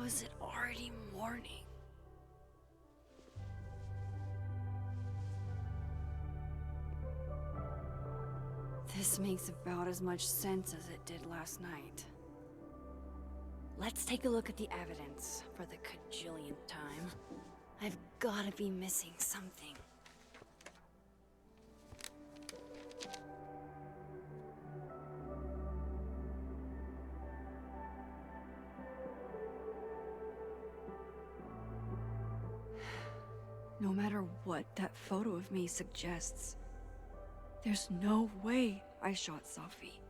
is it already morning? This makes about as much sense as it did last night. Let's take a look at the evidence for the cajillionth time. I've gotta be missing something. No matter what that photo of me suggests, there's no way I shot Sophie.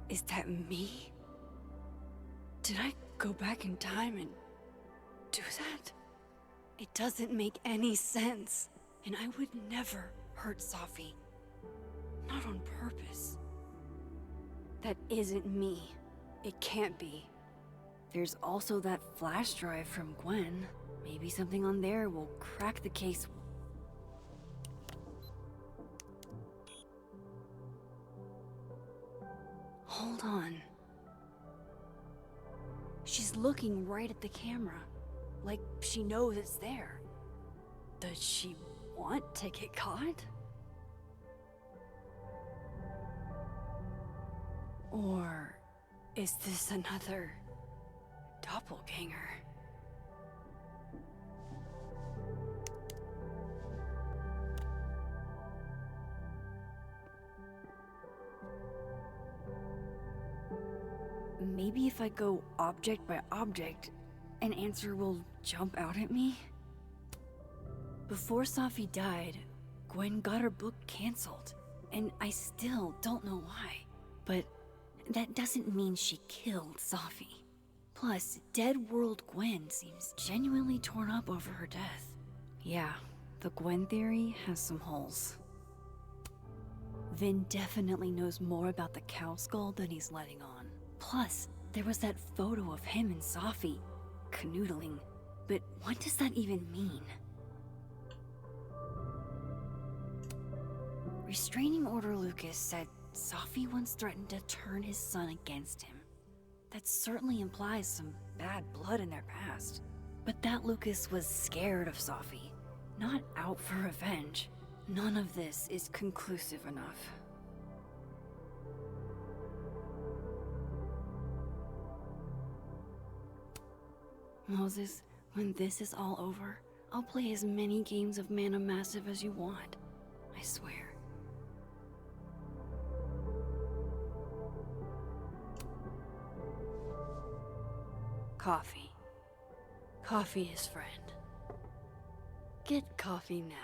Is that me? Did I go back in time and do that? It doesn't make any sense, and I would never hurt Sophie. Not on purpose. That isn't me. It can't be. There's also that flash drive from Gwen. Maybe something on there will crack the case. Hold on. She's looking right at the camera, like she knows it's there. Does she want to get caught? Or is this another doppelganger? Maybe if I go object by object, an answer will jump out at me? Before Sophie died, Gwen got her book canceled, and I still don't know why. But that doesn't mean she killed Sophie. Plus, Dead World Gwen seems genuinely torn up over her death. Yeah, the Gwen theory has some holes. Vin definitely knows more about the cow skull than he's letting on. Plus, there was that photo of him and Sophie canoodling. But what does that even mean? Restraining Order Lucas said Sophie once threatened to turn his son against him. That certainly implies some bad blood in their past. But that Lucas was scared of Sophie, not out for revenge. None of this is conclusive enough. Moses, when this is all over, I'll play as many games of Mana Massive as you want. I swear. Coffee. Coffee is friend. Get coffee now.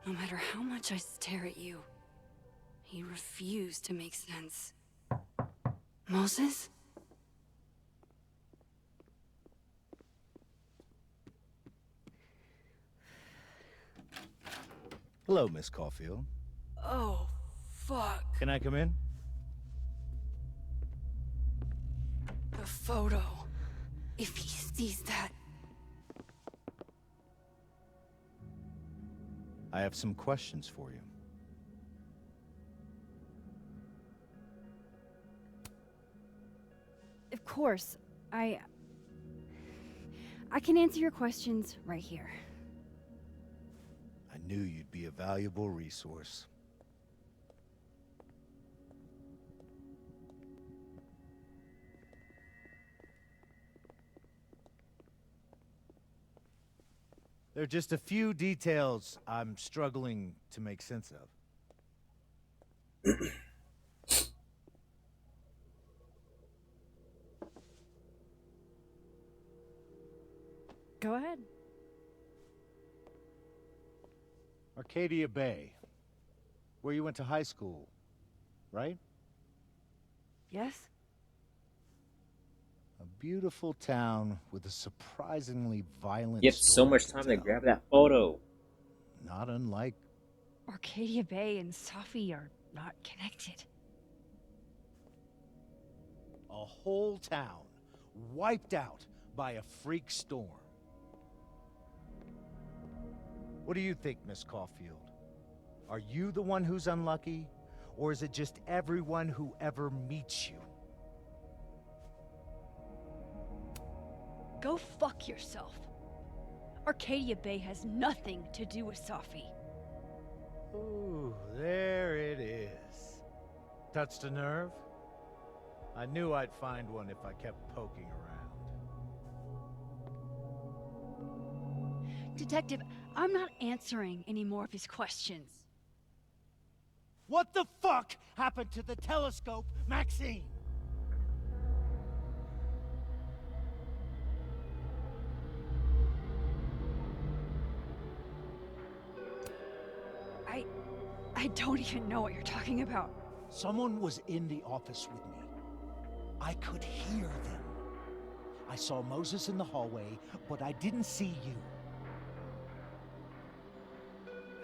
No matter how much I stare at you, you refuse to make sense. Moses? Hello, Miss Caulfield. Oh, fuck. Can I come in? The photo. If he sees that... I have some questions for you. Of course. I can answer your questions right here. I knew you'd be a valuable resource. There are just a few details I'm struggling to make sense of. Go ahead. Arcadia Bay, where you went to high school, right? Yes? A beautiful town with a surprisingly violent You have so story much to time to tell. grab that photo. Not unlike Arcadia Bay and Sophie are not connected. a whole town wiped out by a freak storm. What do you think, Miss Caulfield? Are you the one who's unlucky? Or is it just everyone who ever meets you? Go fuck yourself. Arcadia Bay has nothing to do with Safi. Ooh, there it is. Touched a nerve? I knew I'd find one if I kept poking around. Detective, I'm not answering any more of his questions. What the fuck happened to the telescope, Maxine? I don't even know what you're talking about. Someone was in the office with me. I could hear them. I saw Moses in the hallway, but I didn't see you.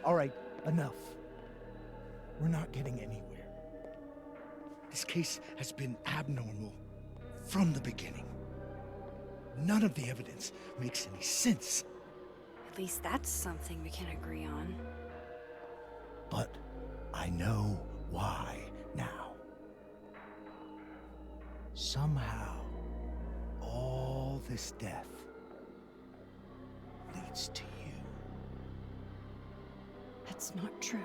All right, enough. We're not getting anywhere. This case has been abnormal from the beginning. None of the evidence makes any sense. At least that's something we can agree on. But I know why now. Somehow, all this death leads to you. That's not true.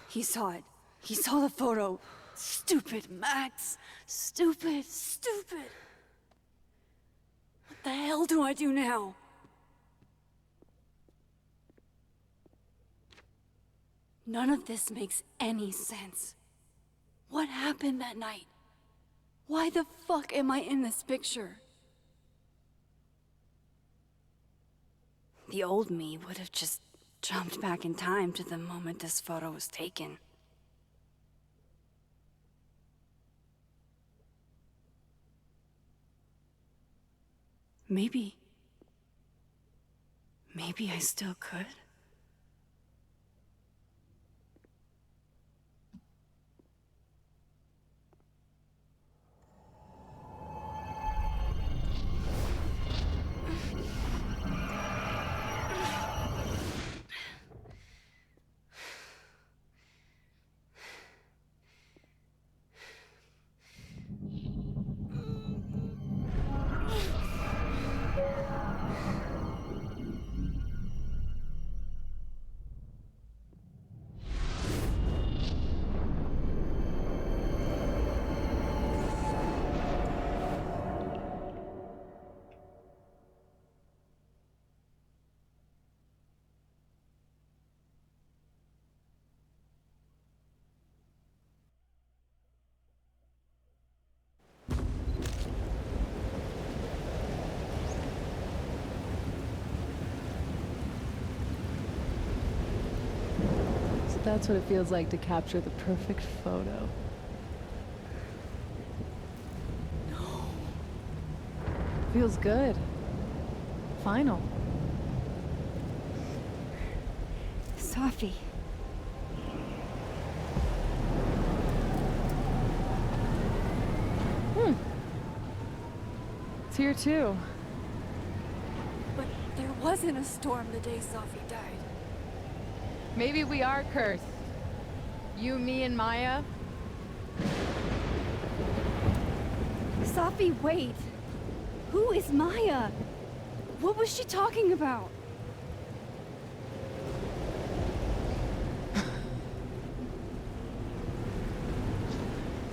He saw it. He saw the photo. Stupid, Max. Stupid, stupid. What the hell do I do now? None of this makes any sense. What happened that night? Why the fuck am I in this picture? The old me would have just jumped back in time to the moment this photo was taken. Maybe I still could. That's what it feels like to capture the perfect photo. No. Feels good. Final. Safi. It's here too. But there wasn't a storm the day Safi died. Maybe we are cursed. You, me, and Maya. Safi, wait. Who is Maya? What was she talking about?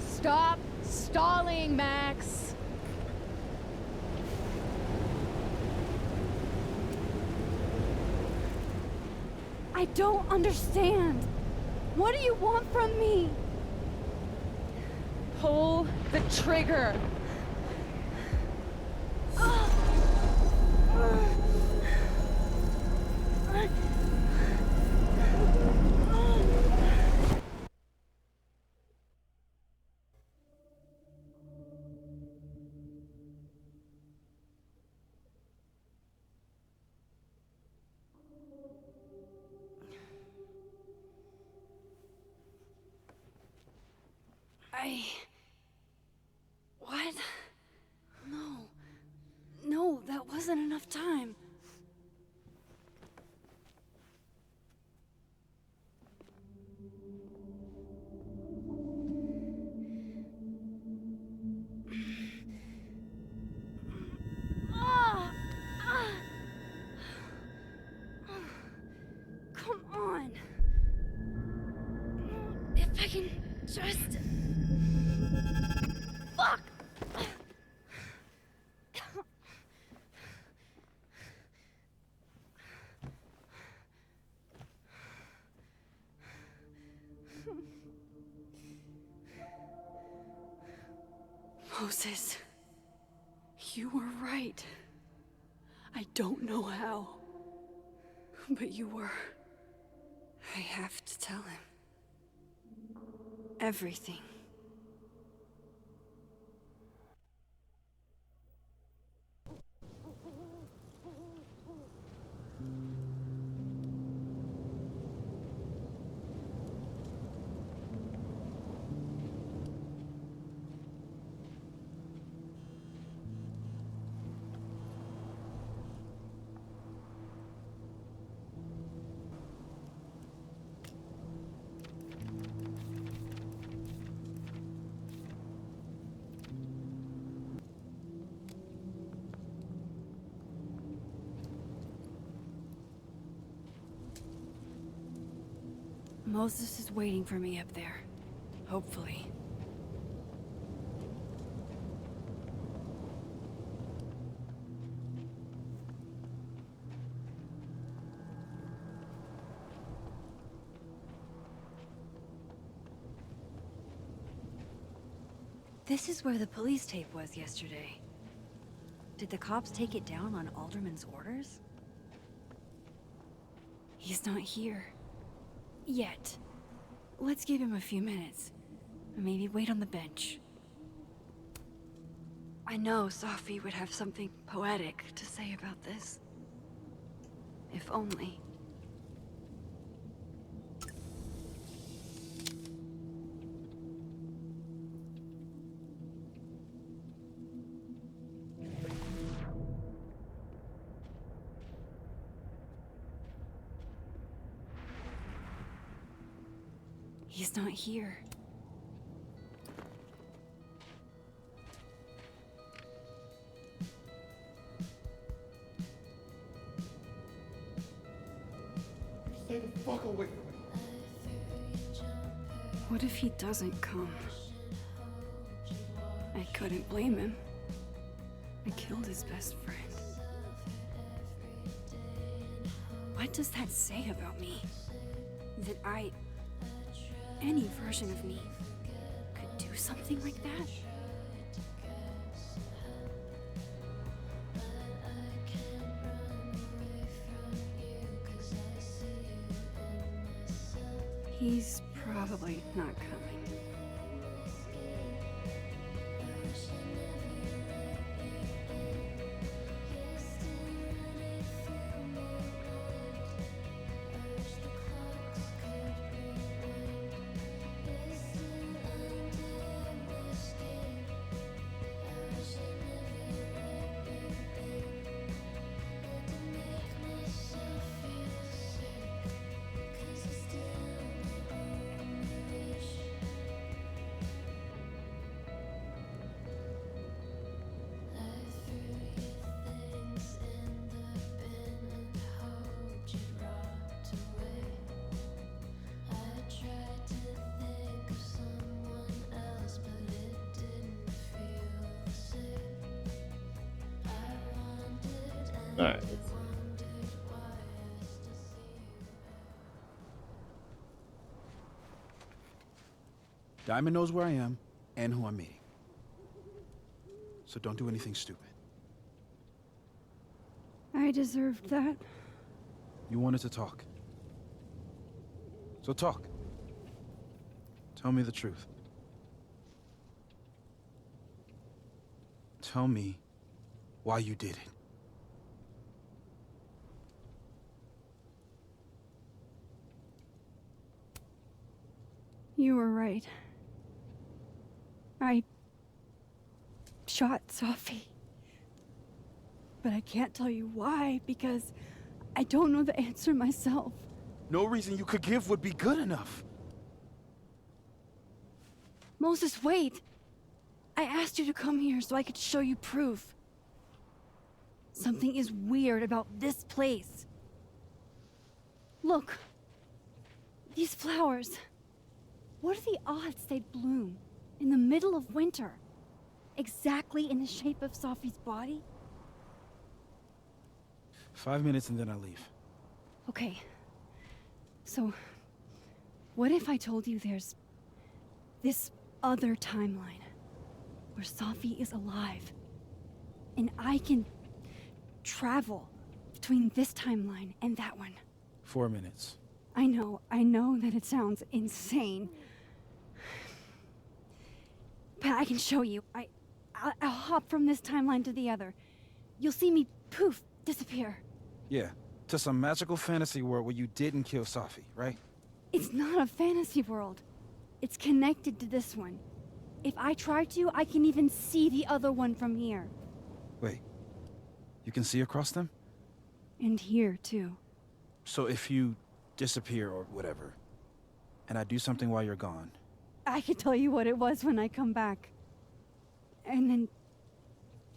Stop stalling, Max. I don't understand. What do you want from me? Pull the trigger. What? No. No, that wasn't enough time. Ah! Ah! Come on. If I can just... Fuck! Moses, you were right. I don't know how, but you were. I have to tell him. Everything. Moses is waiting for me up there. Hopefully. This is where the police tape was yesterday. Did the cops take it down on Alderman's orders? He's not here. Yet. Let's give him a few minutes. Maybe wait on the bench. I know Sophie would have something poetic to say about this. If only. He's not here. Stay the fuck away from me. What if he doesn't come? I couldn't blame him. I killed his best friend. What does that say about me? That any version of me could do something like that? He's probably not coming. Alright. Diamond knows where I am and who I'm meeting. So don't do anything stupid. I deserved that. You wanted to talk. So talk. Tell me the truth. Tell me why you did it. You were right. I shot Sophie. But I can't tell you why, because I don't know the answer myself. No reason you could give would be good enough. Moses, wait! I asked you to come here so I could show you proof. Something is weird about this place. Look. These flowers. What are the odds they'd bloom in the middle of winter? Exactly in the shape of Sophie's body? 5 minutes and then I leave. Okay. So, what if I told you there's this other timeline where Sophie is alive and I can travel between this timeline and that one? 4 minutes. I know that it sounds insane. But I can show you. I'll hop from this timeline to the other. You'll see me, poof, disappear. Yeah, to some magical fantasy world where you didn't kill Sophie, right? It's not a fantasy world. It's connected to this one. If I try to, I can even see the other one from here. Wait, you can see across them? And here, too. So if you disappear or whatever, and I do something while you're gone... I can tell you what it was when I come back. And then...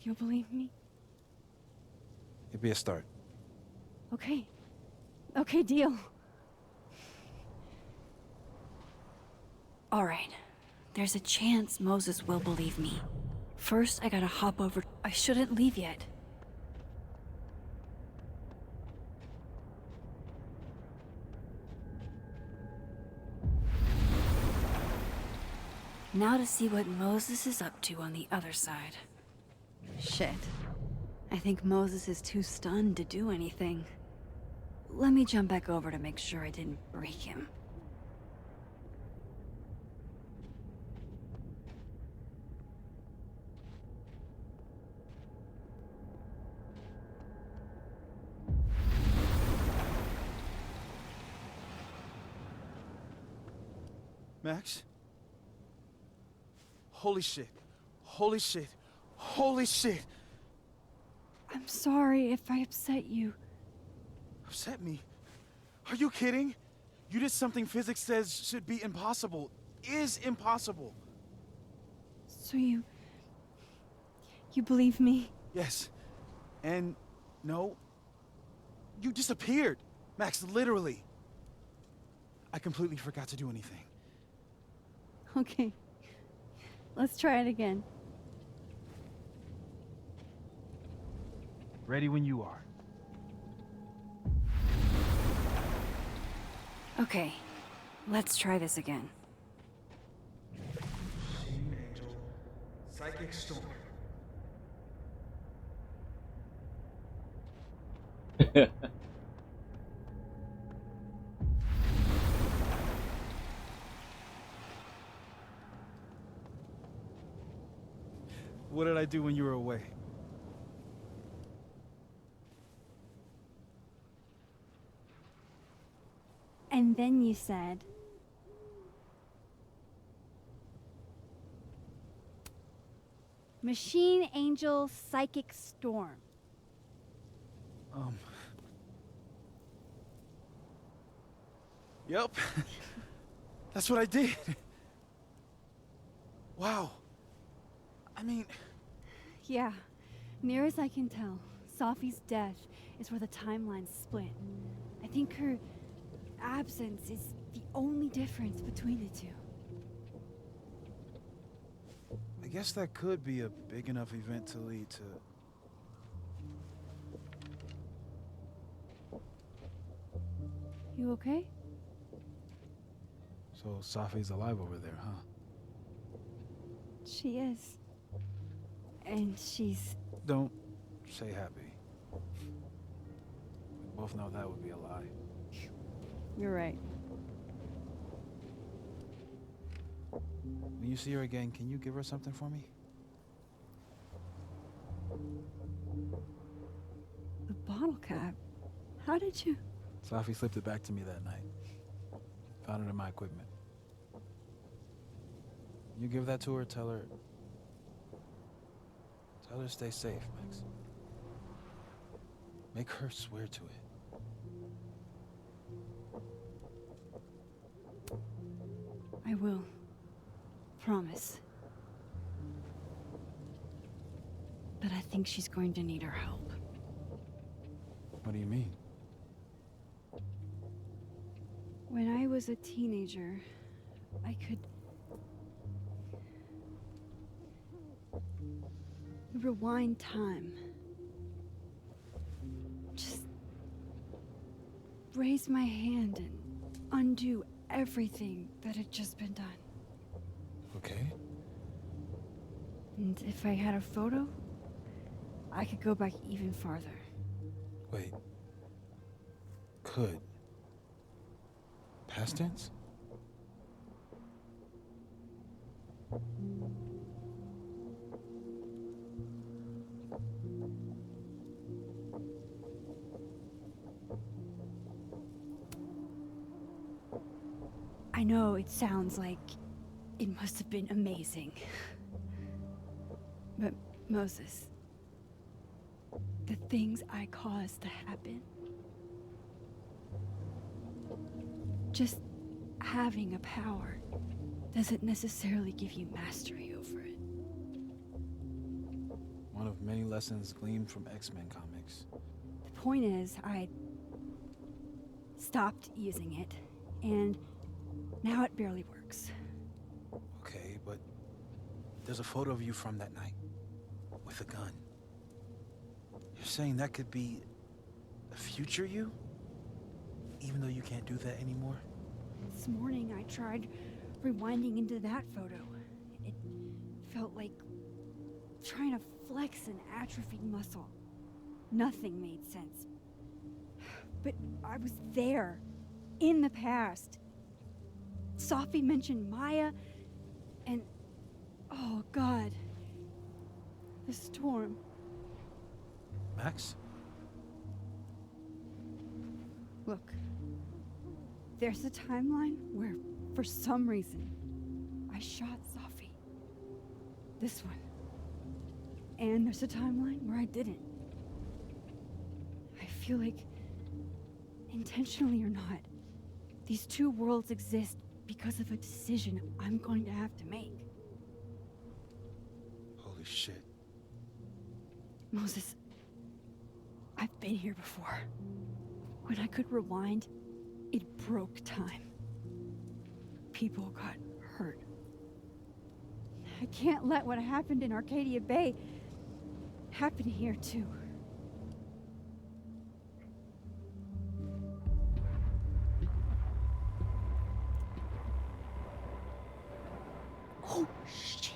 you'll believe me? It'd be a start. Okay. Okay, deal. All right. There's a chance Moses will believe me. First, I gotta hop over. I shouldn't leave yet. Now to see what Moses is up to on the other side. Shit. I think Moses is too stunned to do anything. Let me jump back over to make sure I didn't break him. Max? Holy shit. Holy shit. Holy shit. I'm sorry if I upset you. Upset me? Are you kidding? You did something physics says should be impossible. Is impossible. So you believe me? Yes. And no. You disappeared. Max, literally. I completely forgot to do anything. Okay. Let's try it again. Ready when you are. Okay. Let's try this again. Angel, psychic storm. What did I do when you were away? And then you said... Machine Angel Psychic Storm. Yep. That's what I did. Wow. I mean... Yeah. Near as I can tell, Sophie's death is where the timelines split. I think her absence is the only difference between the two. I guess that could be a big enough event to lead to... You okay? So Sophie's alive over there, huh? She is. And she's... Don't say happy. We both know that would be a lie. You're right. When you see her again, can you give her something for me? The bottle cap? How did you... Sophie slipped it back to me that night. Found it in my equipment. You give that to her, tell her stay safe, Max. Make her swear to it. I will. Promise. But I think she's going to need our help. What do you mean? When I was a teenager, I could rewind time. Just raise my hand and undo everything that had just been done. Okay. And if I had a photo, I could go back even farther. Wait. Could. Past tense? I know it sounds like it must have been amazing. But Moses, the things I caused to happen, just having a power doesn't necessarily give you mastery over it. One of many lessons gleaned from X-Men comics. The point is, I stopped using it, and now it barely works. Okay, but there's a photo of you from that night with a gun. You're saying that could be a future you? Even though you can't do that anymore? This morning I tried rewinding into that photo. It felt like trying to flex an atrophied muscle. Nothing made sense. But I was there, in the past. Sophie mentioned Maya, and oh God, the storm. Max? Look, there's a timeline where, for some reason, I shot Sophie. This one. And there's a timeline where I didn't. I feel like, intentionally or not, these two worlds exist because of a decision I'm going to have to make. Holy shit. Moses, I've been here before. When I could rewind, it broke time. People got hurt. I can't let what happened in Arcadia Bay happen here too. Oh, shit.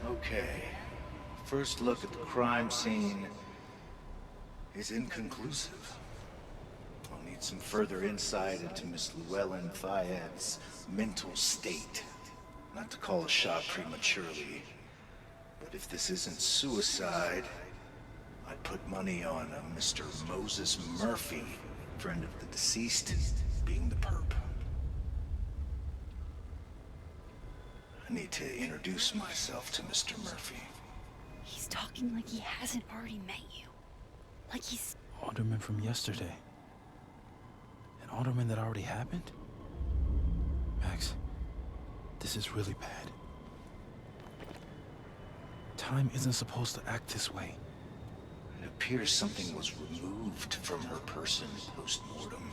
Okay. First look at the crime scene is inconclusive. I'll need some further insight into Miss Llewellyn Fayette's mental state. Not to call a shot prematurely, but if this isn't suicide, I'd put money on a Mr. Moses Murphy, friend of the deceased, being the perp. I need to introduce myself to Mr. Murphy. He's talking like he hasn't already met you. Like he's... Alderman from yesterday. An alderman that already happened? Max, this is really bad. Time isn't supposed to act this way. It appears something was removed from her person post-mortem.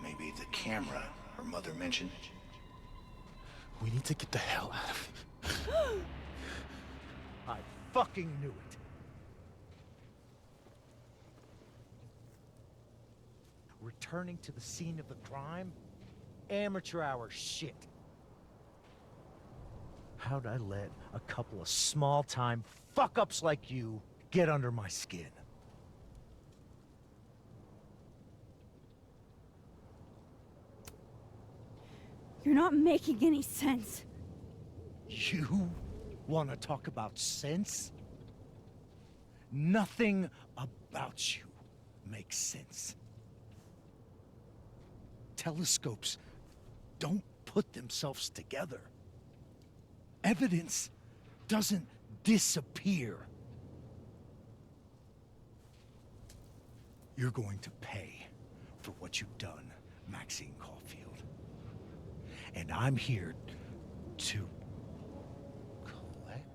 Maybe the camera her mother mentioned. We need to get the hell out of here. I fucking knew it. Returning to the scene of the crime? Amateur hour shit. How'd I let a couple of small-time fuck-ups like you get under my skin? You're not making any sense. You want to talk about sense? Nothing about you makes sense. telescopes don't put themselves together. Evidence doesn't disappear. You're going to pay for what you've done, Maxine Caulfield. And I'm here to collect.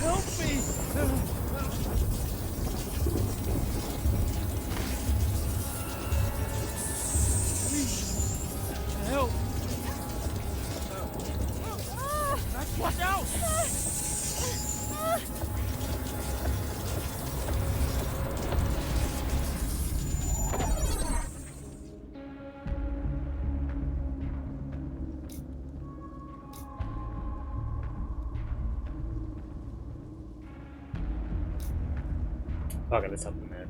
Help me! Please, help! Max, watch out! Fuck it, let's help him, man.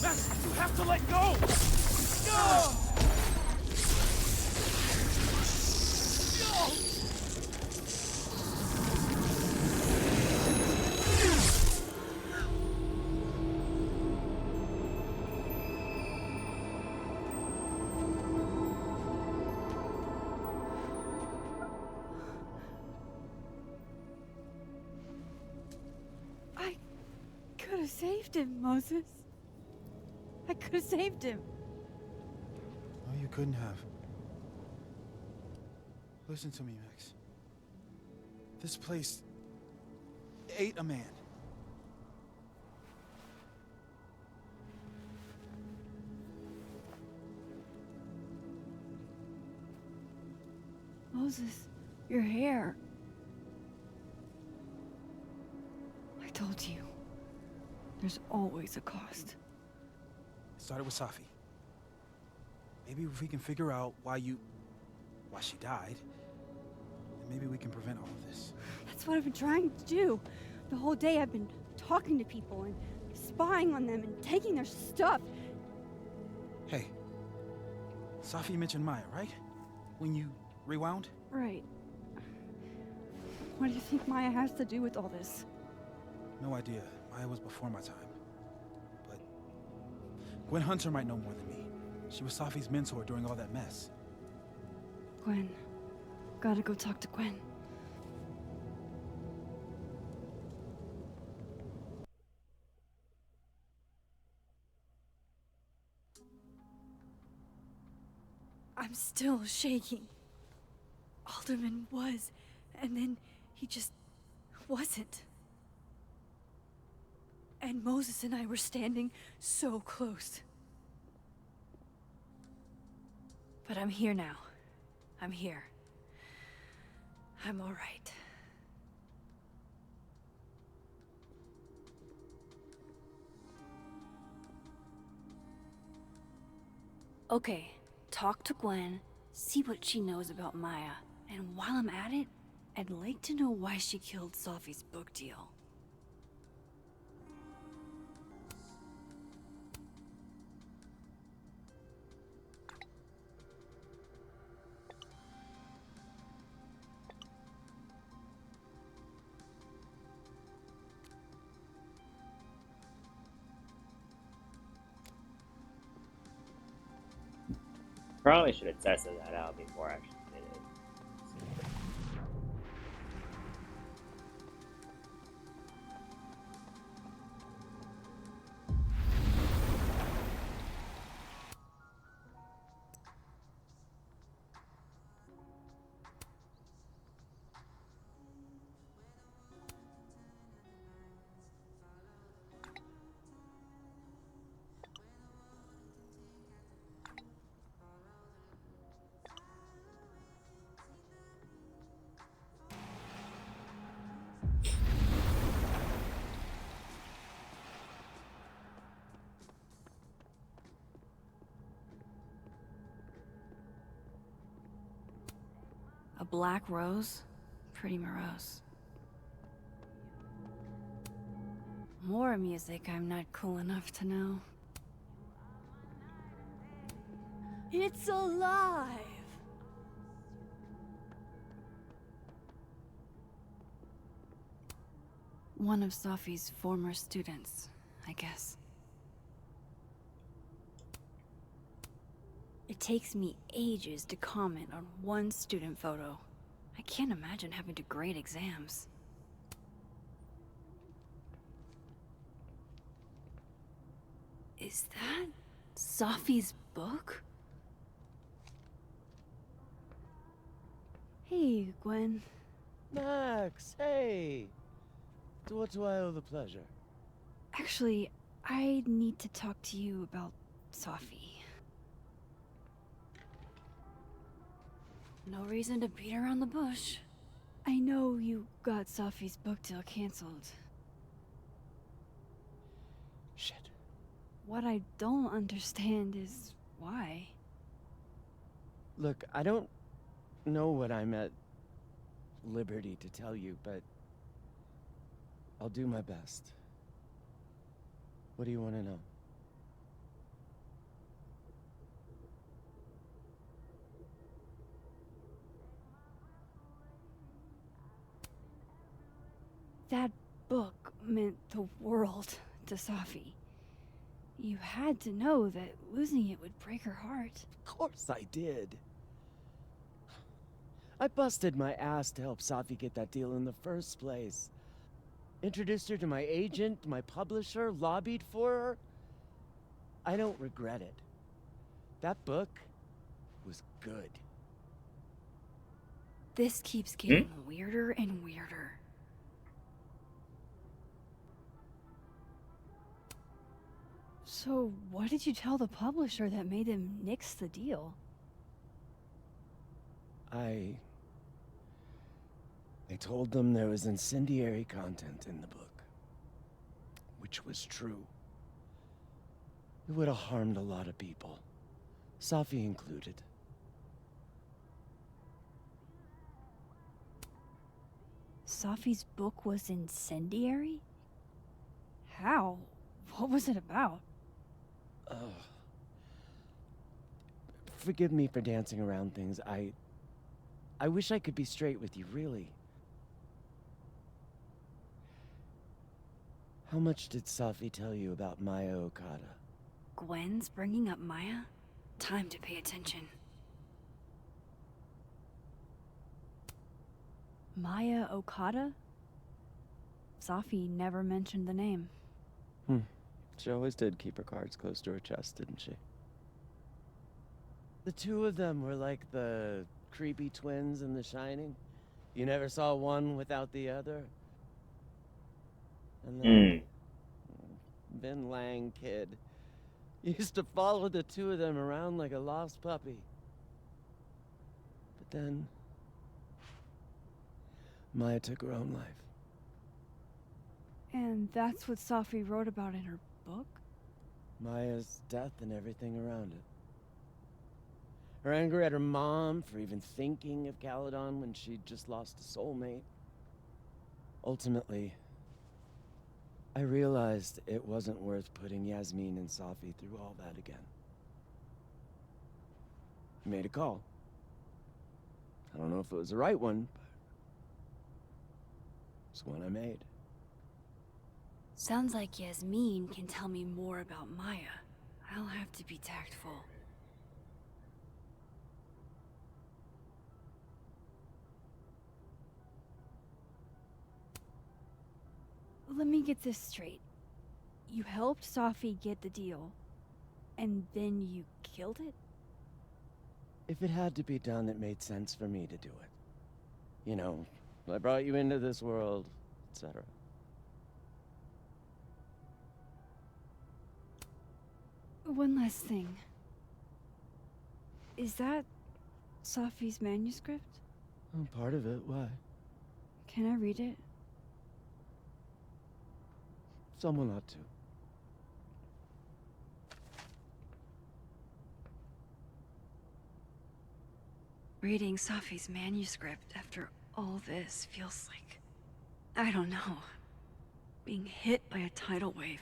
Max, you have to let go! No! I could have saved him, Moses. I could have saved him. No, you couldn't have. Listen to me, Max. This place ate a man. Moses, your hair. I told you. There's always a cost. It started with Safi. Maybe if we can figure out why she died, then maybe we can prevent all of this. That's what I've been trying to do. The whole day I've been talking to people and spying on them and taking their stuff. Hey, Safi mentioned Maya, right? When you rewound? Right. What do you think Maya has to do with all this? No idea. Maya was before my time. But Gwen Hunter might know more than me. She was Safi's mentor during all that mess. Gwen. Gotta go talk to Gwen. I'm still shaking. Alderman was, and then he just wasn't. And Moses and I were standing so close. But I'm here now. I'm here. I'm all right. Okay, talk to Gwen, see what she knows about Maya, and while I'm at it, I'd like to know why she killed Safi's book deal. Probably should have tested that out before I actually did it. black rose? Pretty morose. More music I'm not cool enough to know. It's alive! One of Sophie's former students, I guess. It takes me ages to comment on one student photo. I can't imagine having to grade exams. Is that Sophie's book? Hey, Gwen. Max, hey! To what do I owe the pleasure? Actually, I need to talk to you about Sophie. No reason to beat around the bush. I know you got Sophie's book deal canceled. Shit. What I don't understand is why. Look, I don't know what I'm at liberty to tell you, but I'll do my best. What do you want to know? That book meant the world to Sophie. You had to know that losing it would break her heart. Of course I did. I busted my ass to help Safi get that deal in the first place. Introduced her to my agent, my publisher, lobbied for her. I don't regret it. That book was good. This keeps getting weirder and weirder. So, what did you tell the publisher that made them nix the deal? I told them there was incendiary content in the book, which was true. It would have harmed a lot of people, Safi included. Sophie's book was incendiary? How? What was it about? Forgive me for dancing around things. I wish I could be straight with you, really. How much did Safi tell you about Maya Okada? Gwen's bringing up Maya? Time to pay attention. Maya Okada? Safi never mentioned the name. She always did keep her cards close to her chest, didn't she? The two of them were like the creepy twins in The Shining. You never saw one without the other. And then Vin Lang kid used to follow the two of them around like a lost puppy. But then Maya took her own life. And that's what Safi wrote about in her book? Maya's death and everything around it. Her anger at her mom for even thinking of Caledon when she'd just lost a soulmate. Ultimately, I realized it wasn't worth putting Yasmin and Safi through all that again. I made a call. I don't know if it was the right one, but it's one I made. Sounds like Yasmin can tell me more about Maya. I'll have to be tactful. Let me get this straight. You helped Safi get the deal, and then you killed it? If it had to be done, it made sense for me to do it. You know, I brought you into this world, etc. One last thing. Is that Safi's manuscript? Oh, part of it, why? Can I read it? Someone ought to. Reading Safi's manuscript after all this feels like, I don't know, being hit by a tidal wave.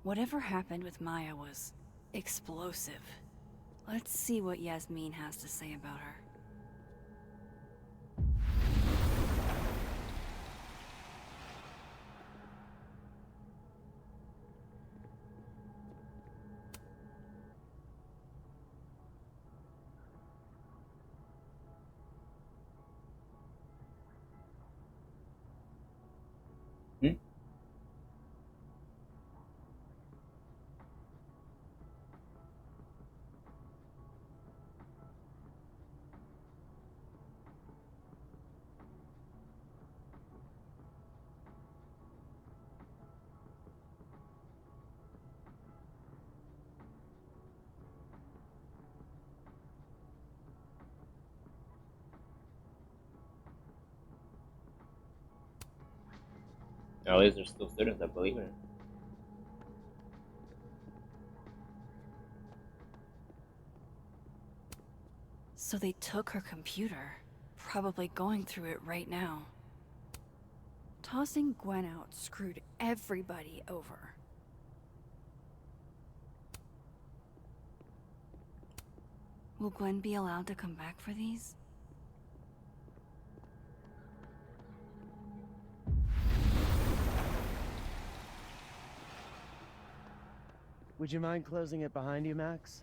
Whatever happened with Maya was explosive. Let's see what Yasmin has to say about her. Hmm? At least there's still students that believe in it. So they took her computer, probably going through it right now. Tossing Gwen out screwed everybody over. Will Gwen be allowed to come back for these? Would you mind closing it behind you, Max?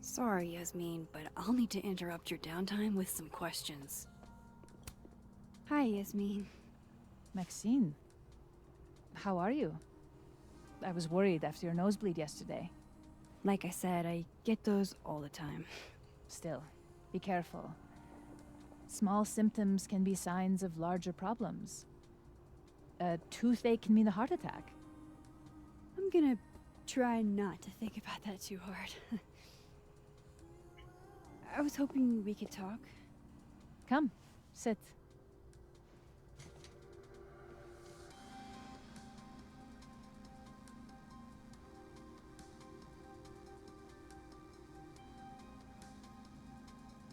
Sorry, Yasmin, but I'll need to interrupt your downtime with some questions. Hi, Yasmin. Maxine, how are you? I was worried after your nosebleed yesterday. Like I said, I get those all the time. Still, be careful. Small symptoms can be signs of larger problems. A toothache can mean a heart attack. I'm gonna try not to think about that too hard. I was hoping we could talk. Come, sit.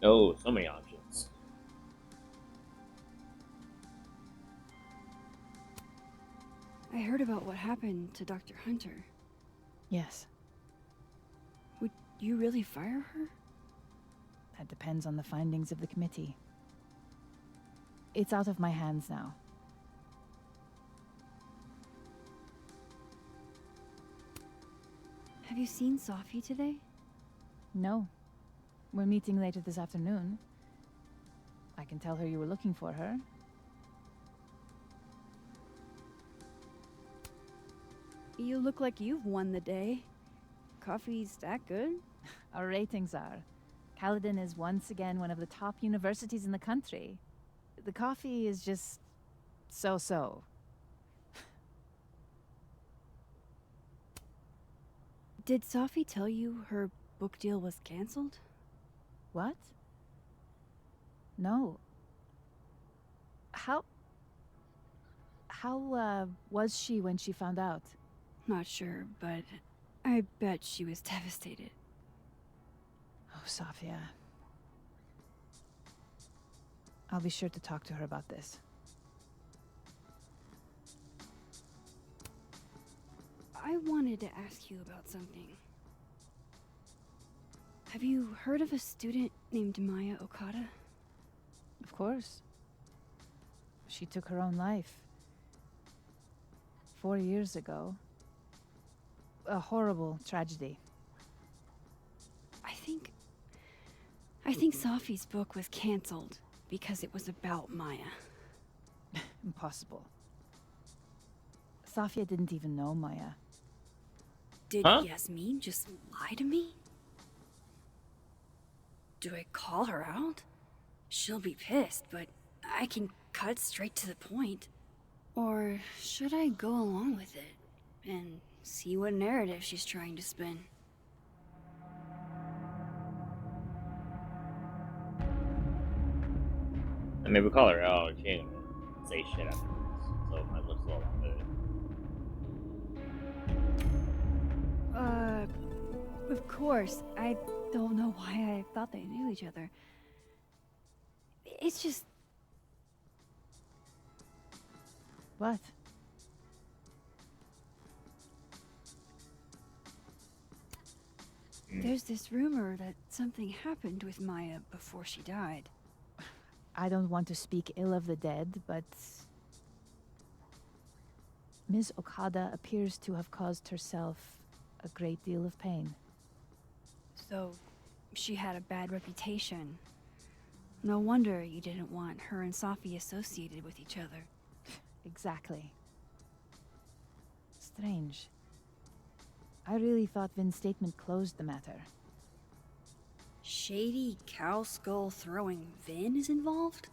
Oh, so many options. I heard about what happened to Dr. Hunter. Yes, Would you really fire her? that depends on the findings of the committee. It's out of my hands now. Have you seen Safi today? No. We're meeting later this afternoon. I can tell her you were looking for her. You look like you've won the day. Coffee's that good? Our ratings are. Caledon is once again one of the top universities in the country. The coffee is just so-so. Did Safi tell you her book deal was canceled? What? No. How was she when she found out? Not sure, but I bet she was devastated. Oh, Safia. I'll be sure to talk to her about this. I wanted to ask you about something. Have you heard of a student named Maya Okada? Of course. She took her own life. 4 years ago. A horrible tragedy. I think Safi's book was canceled because it was about Maya. Impossible. Safia didn't even know Maya. Did Huh? Yasmin just lie to me? Do I call her out? She'll be pissed, but I can cut straight to the point. Or should I go along with it and see what narrative she's trying to spin? I mean, we call her out. She ain't gonna say shit afterwards, so might as well just go along with it. Of course. I don't know why I thought they knew each other. It's just... What? There's this rumor that something happened with Maya before she died. I don't want to speak ill of the dead, but Ms. Okada appears to have caused herself a great deal of pain. So, she had a bad reputation. No wonder you didn't want her and Safi associated with each other. Exactly. Strange. I really thought Vin's statement closed the matter. Shady cow skull throwing Vin is involved?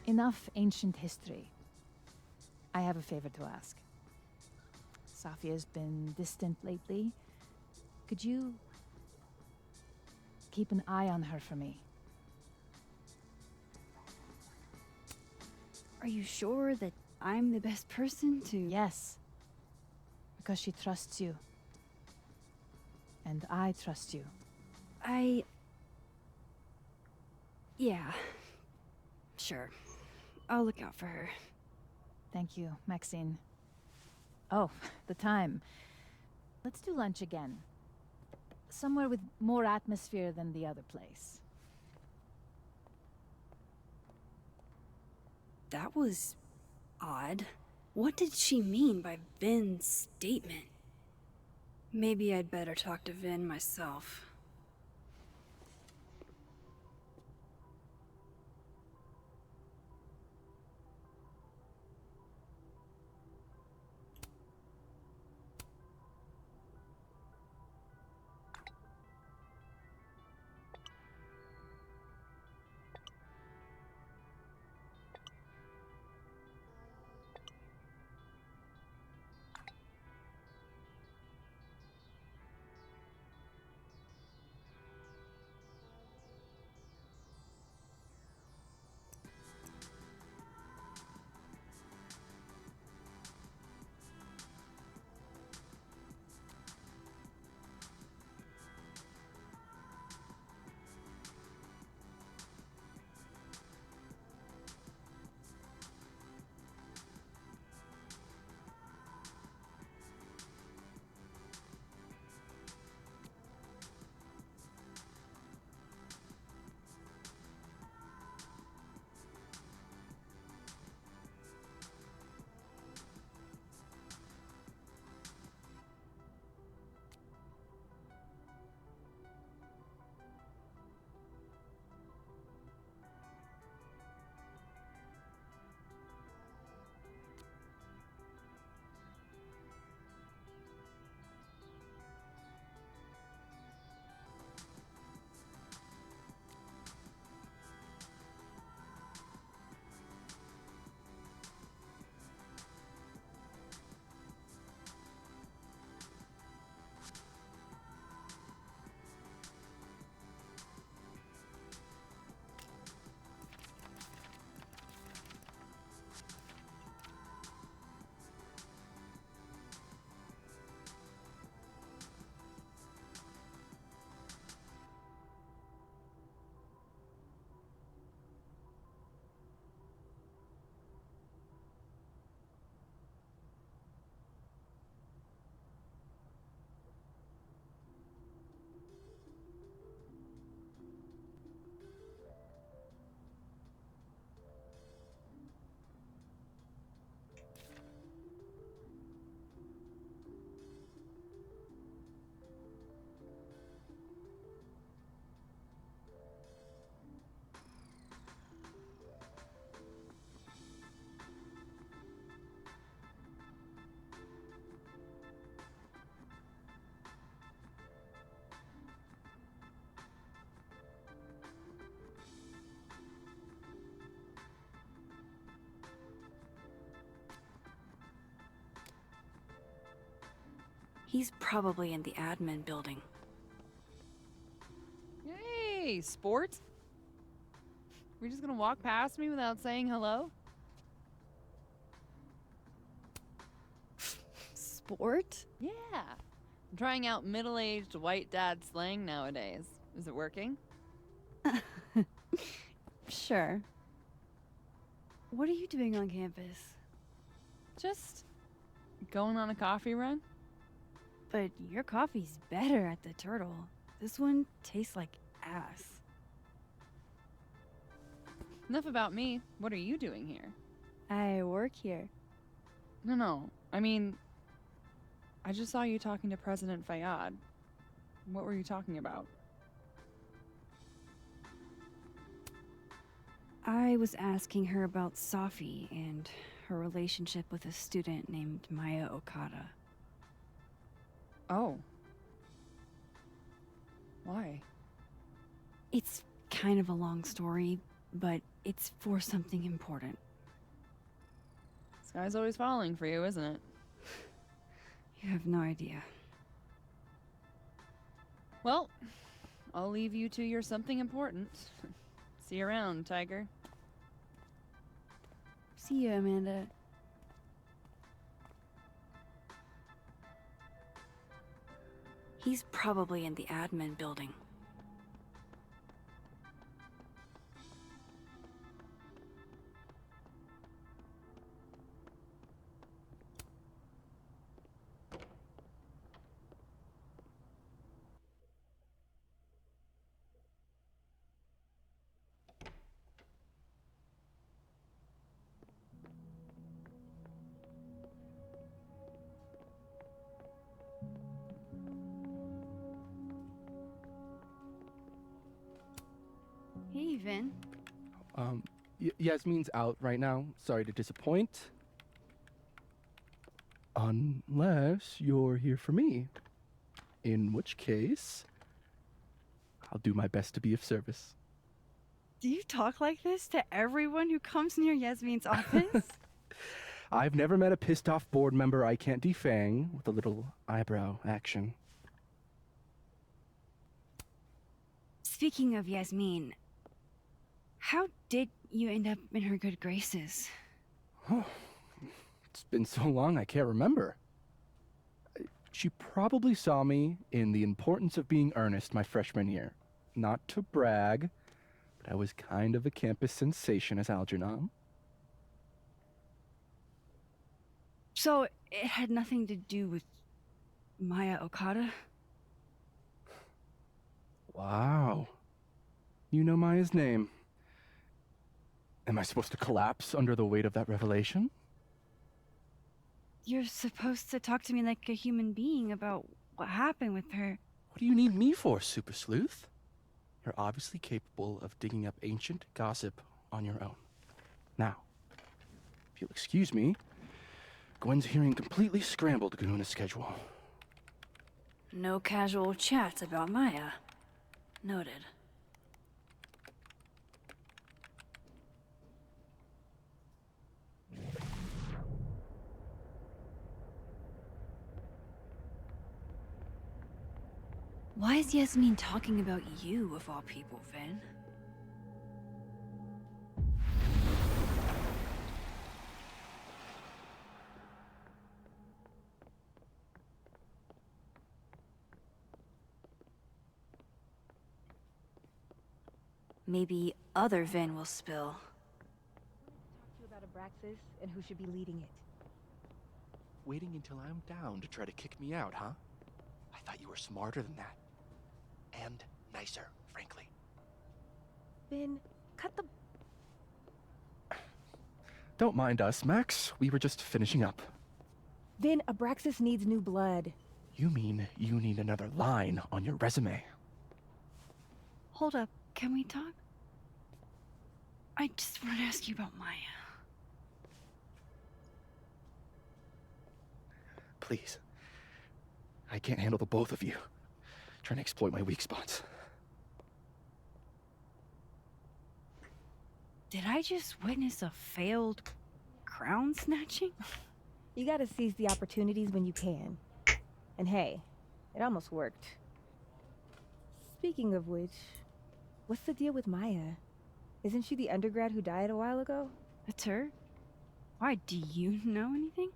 Enough ancient history. I have a favor to ask. Safia's been distant lately. Could you keep an eye on her for me? Are you sure that I'm the best person to... Yes. Because she trusts you. And I trust you. Yeah. Sure. I'll look out for her. Thank you, Maxine. Oh, the time. Let's do lunch again. Somewhere with more atmosphere than the other place. That was... odd. What did she mean by Vin's statement? Maybe I'd better talk to Vin myself. He's probably in the admin building. Hey, sport? We're just gonna walk past me without saying hello? Sport? Yeah. I'm trying out middle-aged white dad slang nowadays. Is it working? Sure. What are you doing on campus? Just going on a coffee run? But your coffee's better at the Turtle. This one tastes like ass. Enough about me. What are you doing here? I work here. No. I mean, I just saw you talking to President Fayyad. What were you talking about? I was asking her about Safi and her relationship with a student named Maya Okada. Oh. Why? It's kind of a long story, but it's for something important. This guy's always falling for you, isn't it? You have no idea. Well, I'll leave you to your something important. See you around, Tiger. See you, Amanda. He's probably in the admin building. Hey, Vin. Yasmin's out right now. Sorry to disappoint. Unless you're here for me. In which case, I'll do my best to be of service. Do you talk like this to everyone who comes near Yasmin's office? I've never met a pissed off board member I can't defang with a little eyebrow action. Speaking of Yasmin, how did you end up in her good graces? Oh, it's been so long I can't remember. She probably saw me in The Importance of Being Earnest my freshman year. Not to brag, but I was kind of a campus sensation as Algernon. So it had nothing to do with Maya Okada? Wow. You know Maya's name. Am I supposed to collapse under the weight of that revelation? You're supposed to talk to me like a human being about what happened with her. What do you need me for, Super Sleuth? You're obviously capable of digging up ancient gossip on your own. Now, if you'll excuse me, Gwen's hearing completely scrambled Kahuna schedule. No casual chats about Maya. Noted. Why is Yasmin talking about you, of all people, Vin? Maybe other Vin will spill. Talk to you about Abraxas and who should be leading it. Waiting until I'm down to try to kick me out, huh? I thought you were smarter than that. And nicer, frankly. Vin, cut the... Don't mind us, Max. We were just finishing up. Vin, Abraxas needs new blood. You mean you need another line on your resume? Hold up, can we talk? I just want to ask you about Maya. Please. I can't handle the both of you. Trying to exploit my weak spots. Did I just witness a failed crown snatching? You gotta seize the opportunities when you can. And hey, it almost worked. Speaking of which, what's the deal with Maya? Isn't she the undergrad who died a while ago? That's her? Why, do you know anything?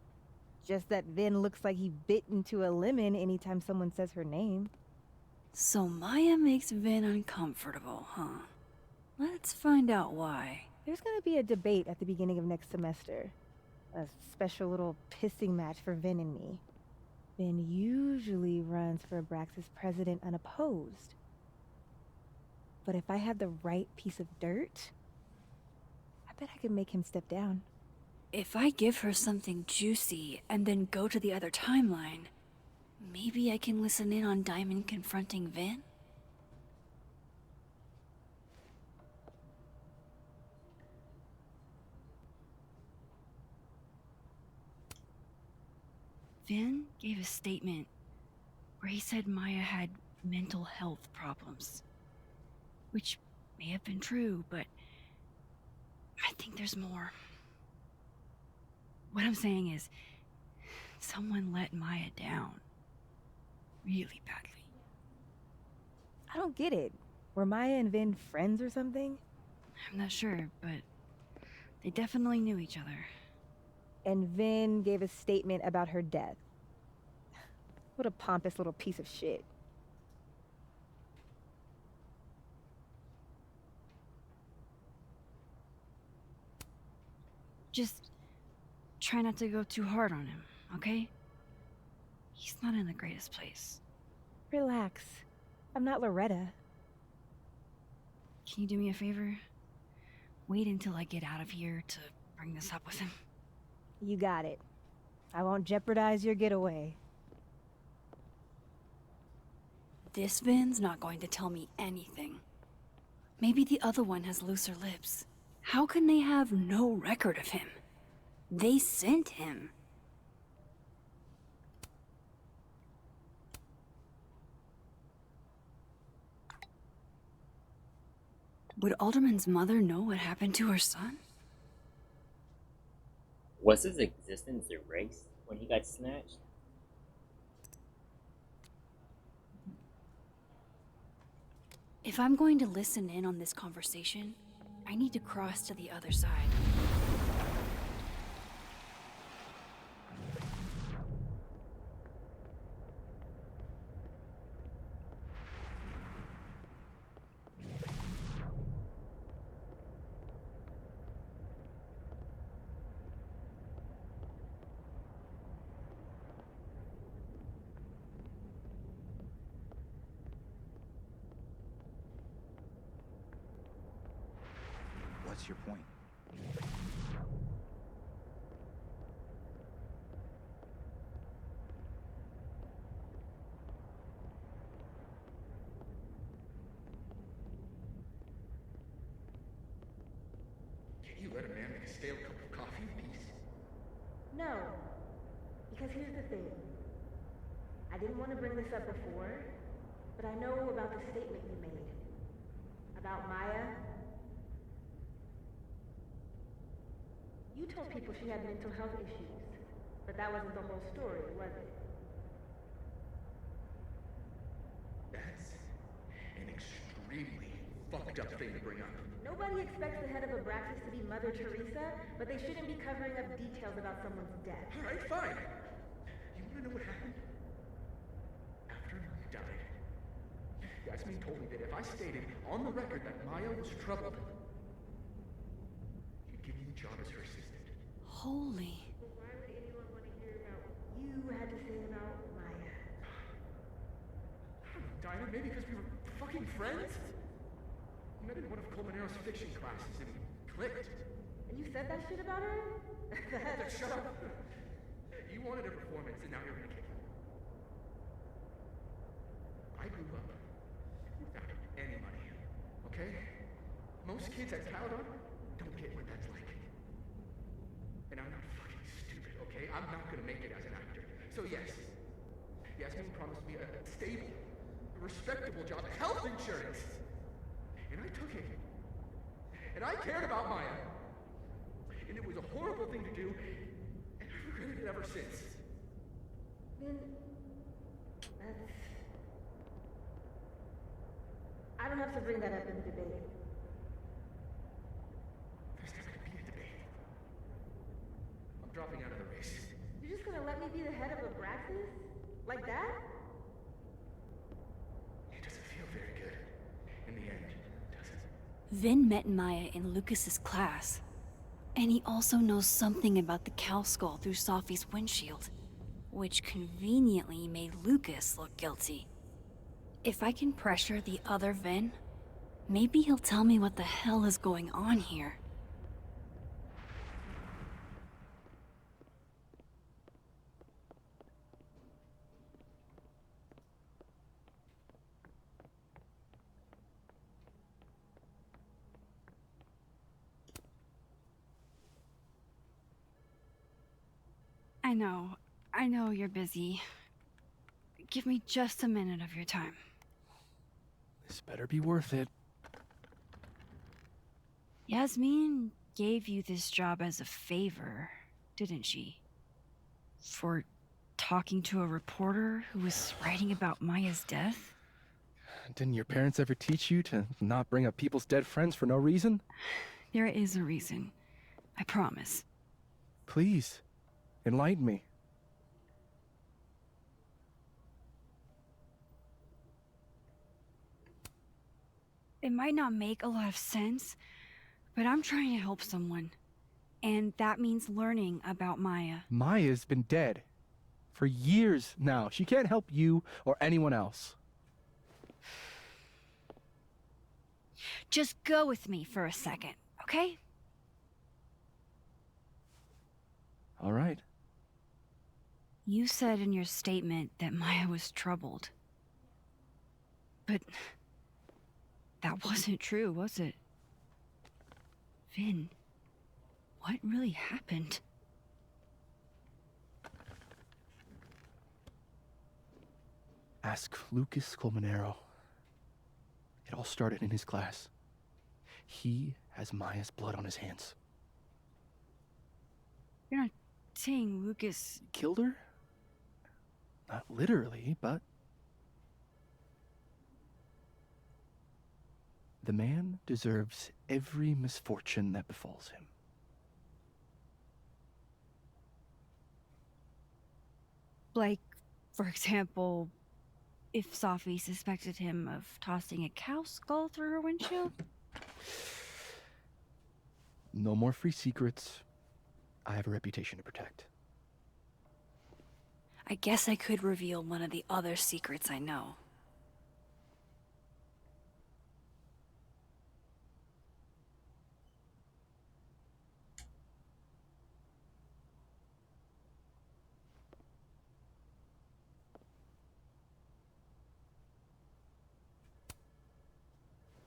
Just that Vin looks like he bit into a lemon anytime someone says her name. So Maya makes Vin uncomfortable, huh? Let's find out why. There's gonna be a debate at the beginning of next semester. A special little pissing match for Vin and me. Vin usually runs for Abraxas president unopposed. But if I had the right piece of dirt, I bet I could make him step down. If I give her something juicy and then go to the other timeline, maybe I can listen in on Diamond confronting Vin? Vin gave a statement where he said Maya had mental health problems. Which may have been true, but I think there's more. What I'm saying is, someone let Maya down. Really badly. I don't get it. Were Maya and Vin friends or something? I'm not sure, but they definitely knew each other. And Vin gave a statement about her death. What a pompous little piece of shit. Just try not to go too hard on him, okay? He's not in the greatest place. Relax. I'm not Loretta. Can you do me a favor? Wait until I get out of here to bring this up with him. You got it. I won't jeopardize your getaway. This Vin's not going to tell me anything. Maybe the other one has looser lips. How can they have no record of him? They sent him. Would Alderman's mother know what happened to her son? Was his existence erased when he got snatched? If I'm going to listen in on this conversation, I need to cross to the other side. What's your point? Can you let a man make a stale cup of coffee in peace? No. Because here's the thing. I didn't want to bring this up before, but I know about the statement you made. About Maya. You told people she had mental health issues, but that wasn't the whole story, was it? That's an extremely fucked up thing to bring up. Nobody expects the head of Abraxas to be Mother Teresa, but they shouldn't be covering up details about someone's death. All right, fine. You want to know what happened? After Maya died, Yasmin told me that if I stated on the record that Maya was troubled, she'd give me the job as her assistant. Holy. Why would anyone want to hear about what you had to say about Maya? I don't know, Dinah, maybe because we were fucking friends? We met in one of Colmenaro's fiction classes and we clicked. And you said that shit about her? Shut up. You wanted a performance and now you're gonna kick it. I grew up without any money, okay? Most kids at Paladon don't get what that's like. And I'm not fucking stupid, okay? I'm not gonna make it as an actor. So yes, Yasmin promised me a stable, a respectable job, health insurance. And I took it. And I cared about Maya. And it was a horrible thing to do, and I've regretted it ever since. Then, I don't have to bring that up in the debate. There's not gonna be a debate. I'm dropping out of the race. You're just gonna let me be the head of Abraxas? Like that? It doesn't feel very good. In the end, does it? Vin met Maya in Lucas's class. And he also knows something about the cow skull through Sophie's windshield, which conveniently made Lucas look guilty. If I can pressure the other Vin, maybe he'll tell me what the hell is going on here. I know you're busy. Give me just a minute of your time. This better be worth it. Yasmin gave you this job as a favor, didn't she? For talking to a reporter who was writing about Maya's death? Didn't your parents ever teach you to not bring up people's dead friends for no reason? There is a reason. I promise. Please, enlighten me. It might not make a lot of sense, but I'm trying to help someone. And that means learning about Maya. Maya's been dead for years now. She can't help you or anyone else. Just go with me for a second, okay? All right. You said in your statement that Maya was troubled. But that wasn't true, was it? Vin, what really happened? Ask Lucas Colmenero. It all started in his class. He has Maya's blood on his hands. You're not saying Lucas... Killed her? Not literally, but... The man deserves every misfortune that befalls him. Like, for example, if Sophie suspected him of tossing a cow skull through her windshield? No more free secrets. I have a reputation to protect. I guess I could reveal one of the other secrets I know.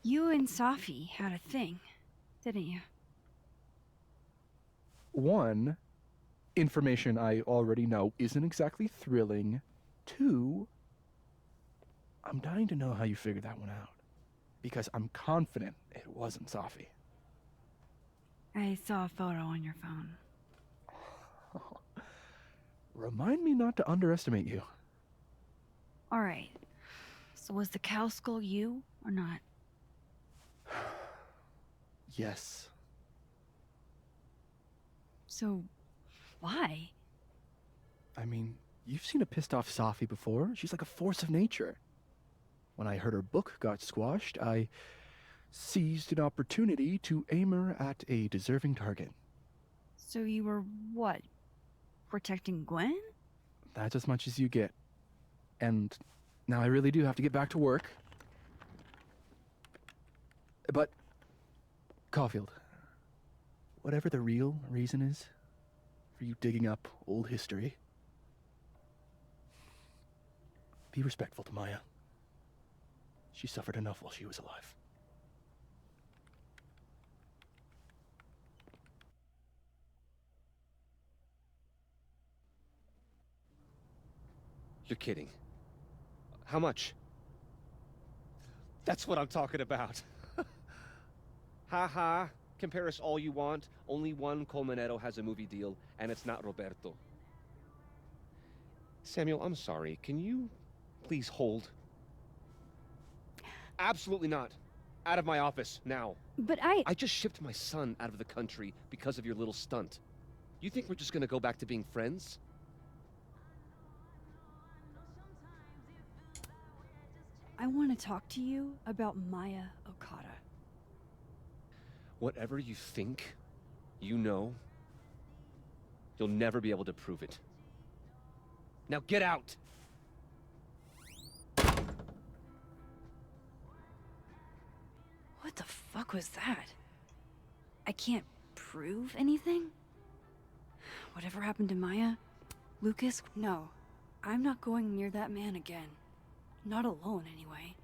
You and Safi had a thing, didn't you? One, information I already know isn't exactly thrilling. Two, I'm dying to know how you figured that one out. Because I'm confident it wasn't Safi. I saw a photo on your phone. Remind me not to underestimate you. Alright. So was the cow skull you, or not? Yes. So, why? I mean, you've seen a pissed off Safi before. She's like a force of nature. When I heard her book got squashed, I seized an opportunity to aim her at a deserving target. So you were, what, protecting Gwen? That's as much as you get. And now I really do have to get back to work. But, Caulfield, whatever the real reason is for you digging up old history, be respectful to Maya. She suffered enough while she was alive. You're kidding. How much? That's what I'm talking about. Ha ha. Compare us all you want. Only one Colmenero has a movie deal, and it's not Roberto. Samuel, I'm sorry. Can you Please hold. Absolutely not. Out of my office, now. But I just shipped my son out of the country because of your little stunt. You think we're just gonna go back to being friends? I want to talk to you about Maya Okada. Whatever you think, you know, you'll never be able to prove it. Now get out! What the fuck was that? I can't prove anything? Whatever happened to Maya? Lucas? No. I'm not going near that man again. Not alone, anyway.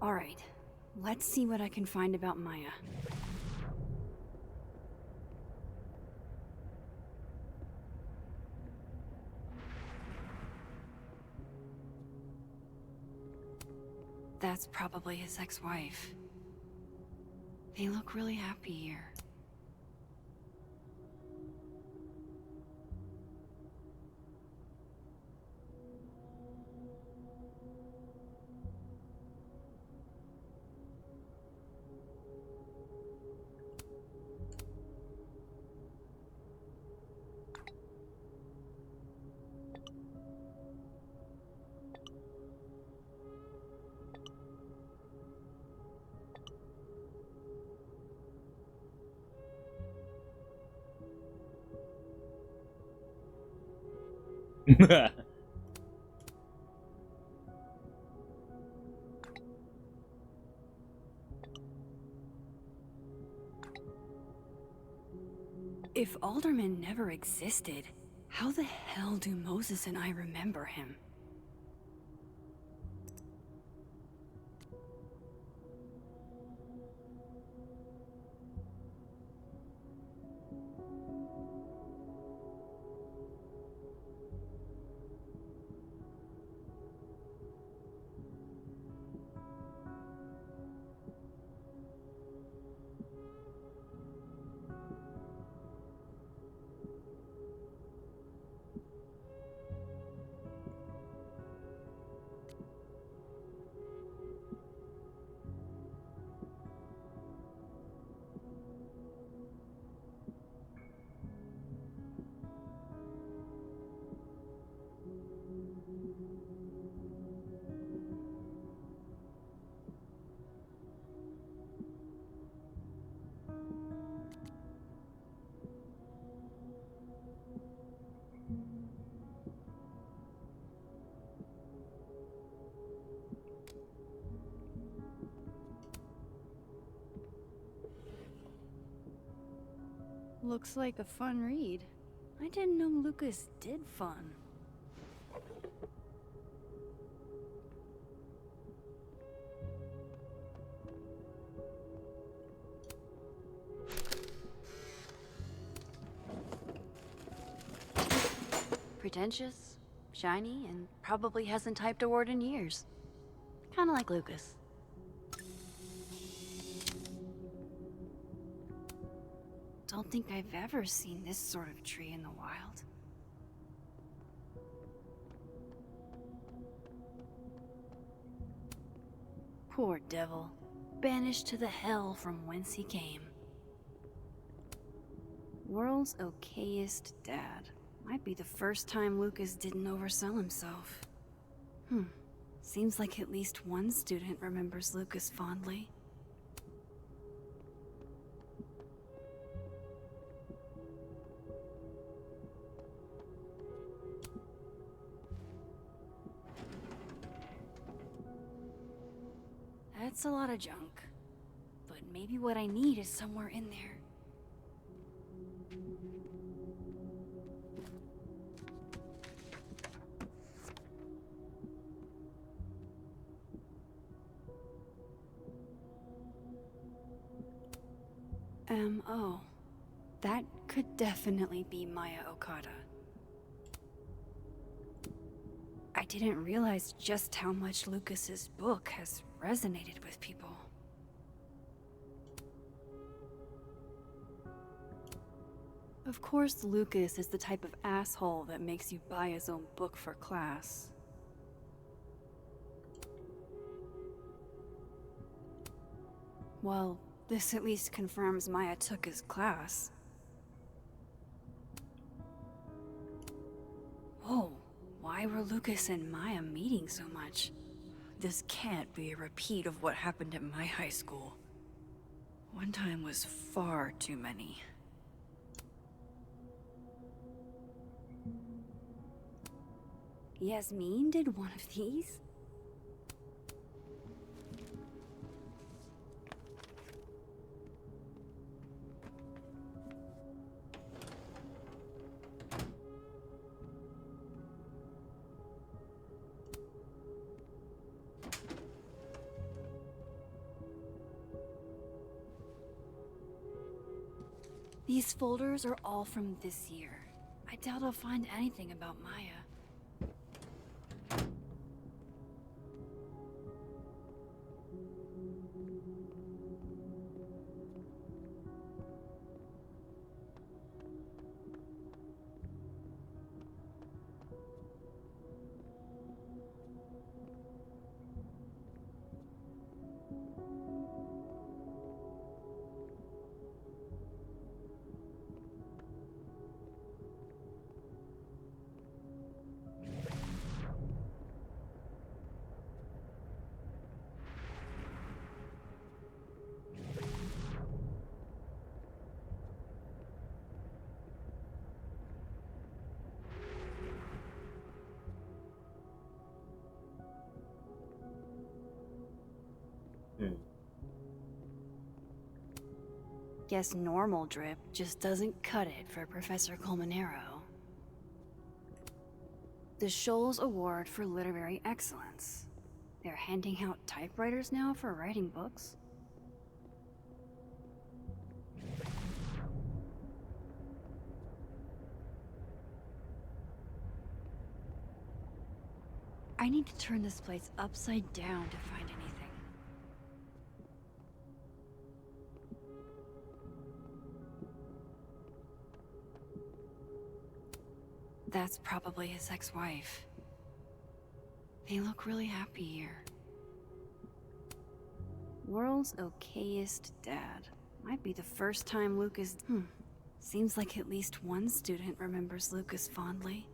All right, let's see what I can find about Maya. That's probably his ex-wife. They look really happy here. If Alderman never existed, how the hell do Moses and I remember him? Looks like a fun read. I didn't know Lucas did fun. Pretentious, shiny, and probably hasn't typed a word in years. Kinda like Lucas. Don't think I've ever seen this sort of tree in the wild. Poor devil. Banished to the hell from whence he came. World's okayest dad. Might be the first time Lucas didn't oversell himself. Seems like at least one student remembers Lucas fondly. That's a lot of junk. But maybe what I need is somewhere in there. M.O. That could definitely be Maya Okada. I didn't realize just how much Lucas's book has resonated with people. Of course, Lucas is the type of asshole that makes you buy his own book for class. Well, this at least confirms Maya took his class. Whoa, why were Lucas and Maya meeting so much? This can't be a repeat of what happened at my high school. One time was far too many. Yasmin did one of these? These folders are all from this year. I doubt I'll find anything about Maya. Guess normal drip just doesn't cut it for Professor Colmenero. The Scholl's Award for Literary Excellence. They're handing out typewriters now for writing books? I need to turn this place upside down to find anything. That's probably his ex-wife. They look really happy here. World's okayest dad. Might be the first time Lucas... Seems like at least one student remembers Lucas fondly.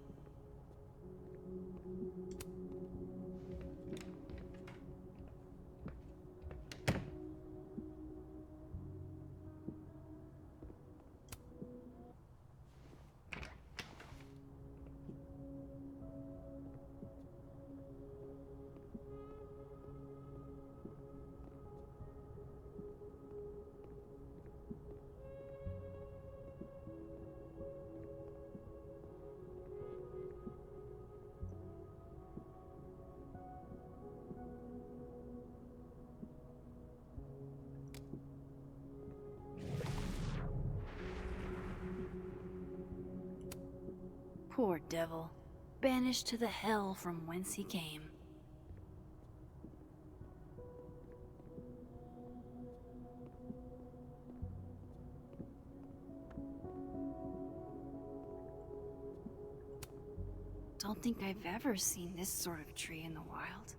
Poor devil. Banished to the hell from whence he came. Don't think I've ever seen this sort of tree in the wild.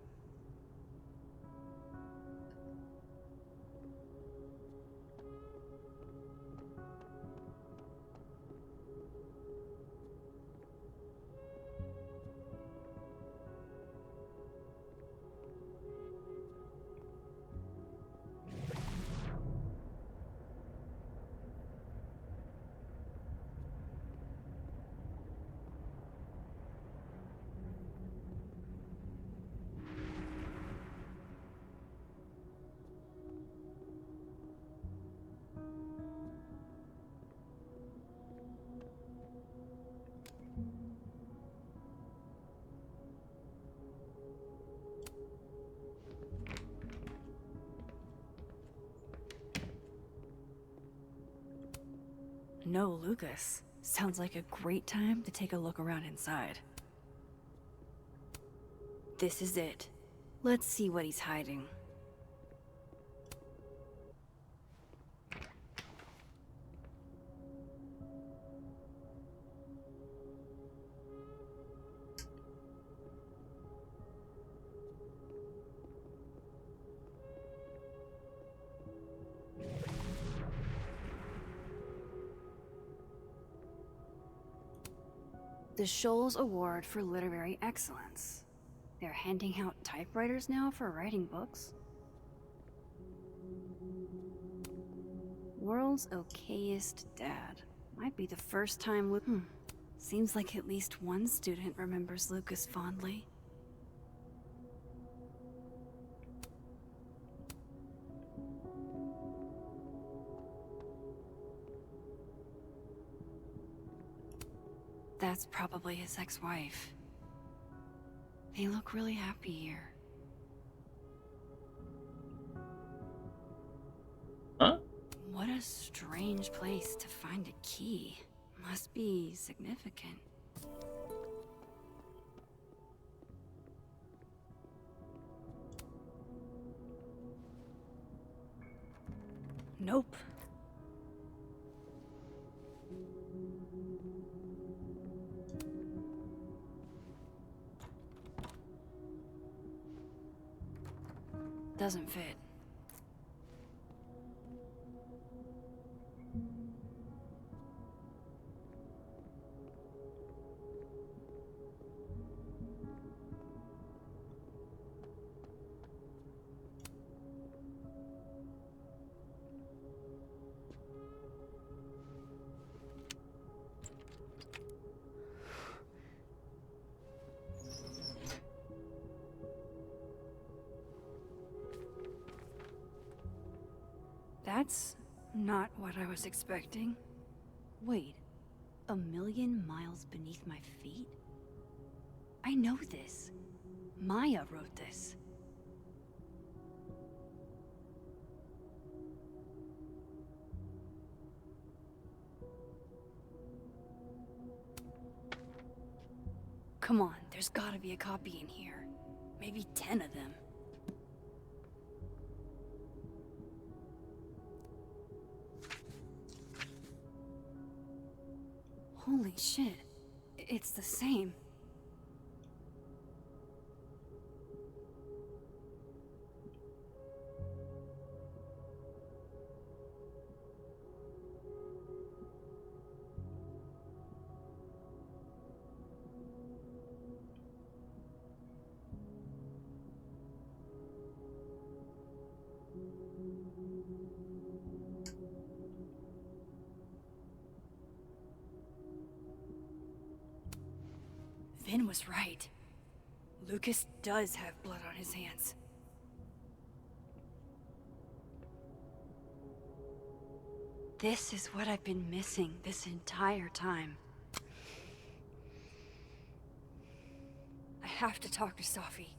no Lucas. Sounds like a great time to take a look around inside. This is it. Let's see what he's hiding. The Shoals Award for Literary Excellence. They're handing out typewriters now for writing books. World's okayest dad. Might be the first time Seems like at least one student remembers Lucas fondly. That's probably his ex-wife. They look really happy here. Huh? What a strange place to find a key. Must be significant. Nope. Doesn't fit. That's not what I was expecting. Wait, 1,000,000 miles beneath my feet? I know this. Maya wrote this. Come on, there's gotta be a copy in here. Maybe 10 of them. Holy shit. It's the same. Vin was right. Lucas does have blood on his hands. This is what I've been missing this entire time. I have to talk to Safi.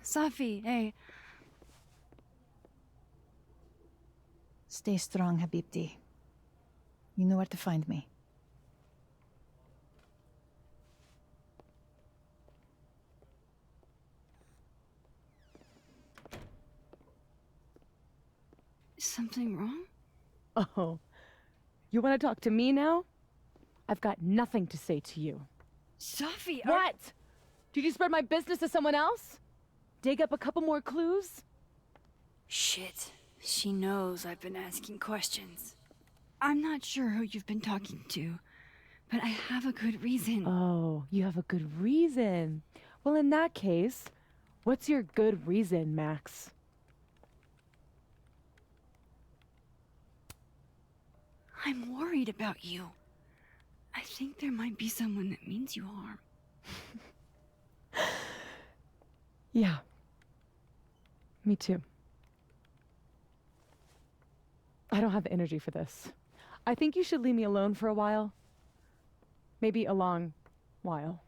Safi, hey. Stay strong, Habibti. You know where to find me. Something wrong? Oh, you want to talk to me now? I've got nothing to say to you. Safi, What? Did you spread my business to someone else? Dig up a couple more clues? Shit. She knows I've been asking questions. I'm not sure who you've been talking to, but I have a good reason. Oh, you have a good reason. Well, in that case, what's your good reason, Max? I'm worried about you. I think there might be someone that means you harm. Yeah. Me too. I don't have the energy for this. I think you should leave me alone for a while. Maybe a long while.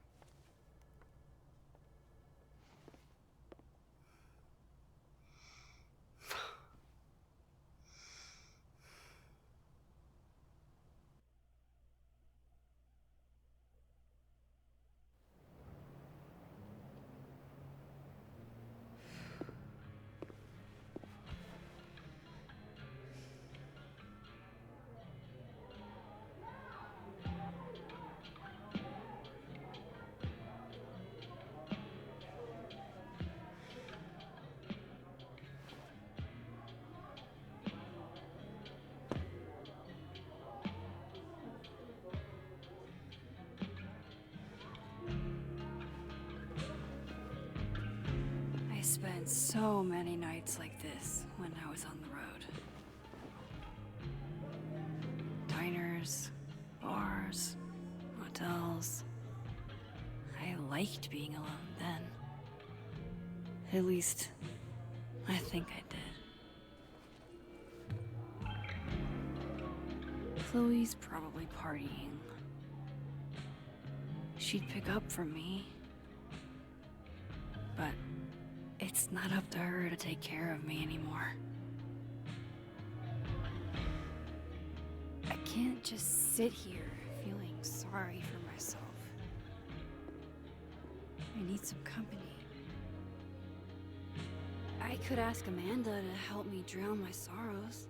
spent so many nights like this when I was on the road. Diners, bars, motels. I liked being alone then. At least, I think I did. Chloe's probably partying. She'd pick up from me. But it's not up to her to take care of me anymore. I can't just sit here feeling sorry for myself. I need some company. I could ask Amanda to help me drown my sorrows.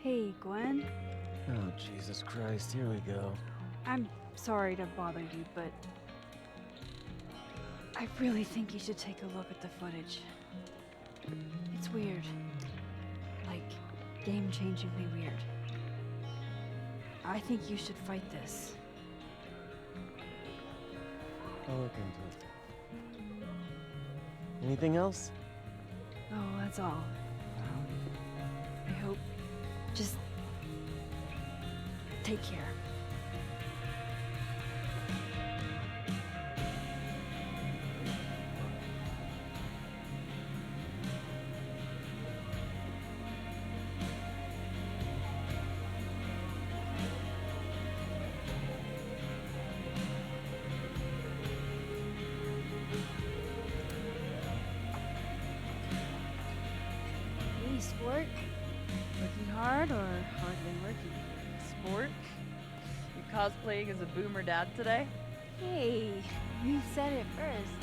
Hey, Gwen. Oh, Jesus Christ, here we go. I'm sorry to bother you, but I really think you should take a look at the footage. It's weird. Like, game-changingly weird. I think you should fight this. I'll look into it. Anything else? Oh, that's all. I hope... Just... take care. Hey, sport. Working hard or hardly working? Sport? You cosplaying as a boomer dad today? Hey, you said it first.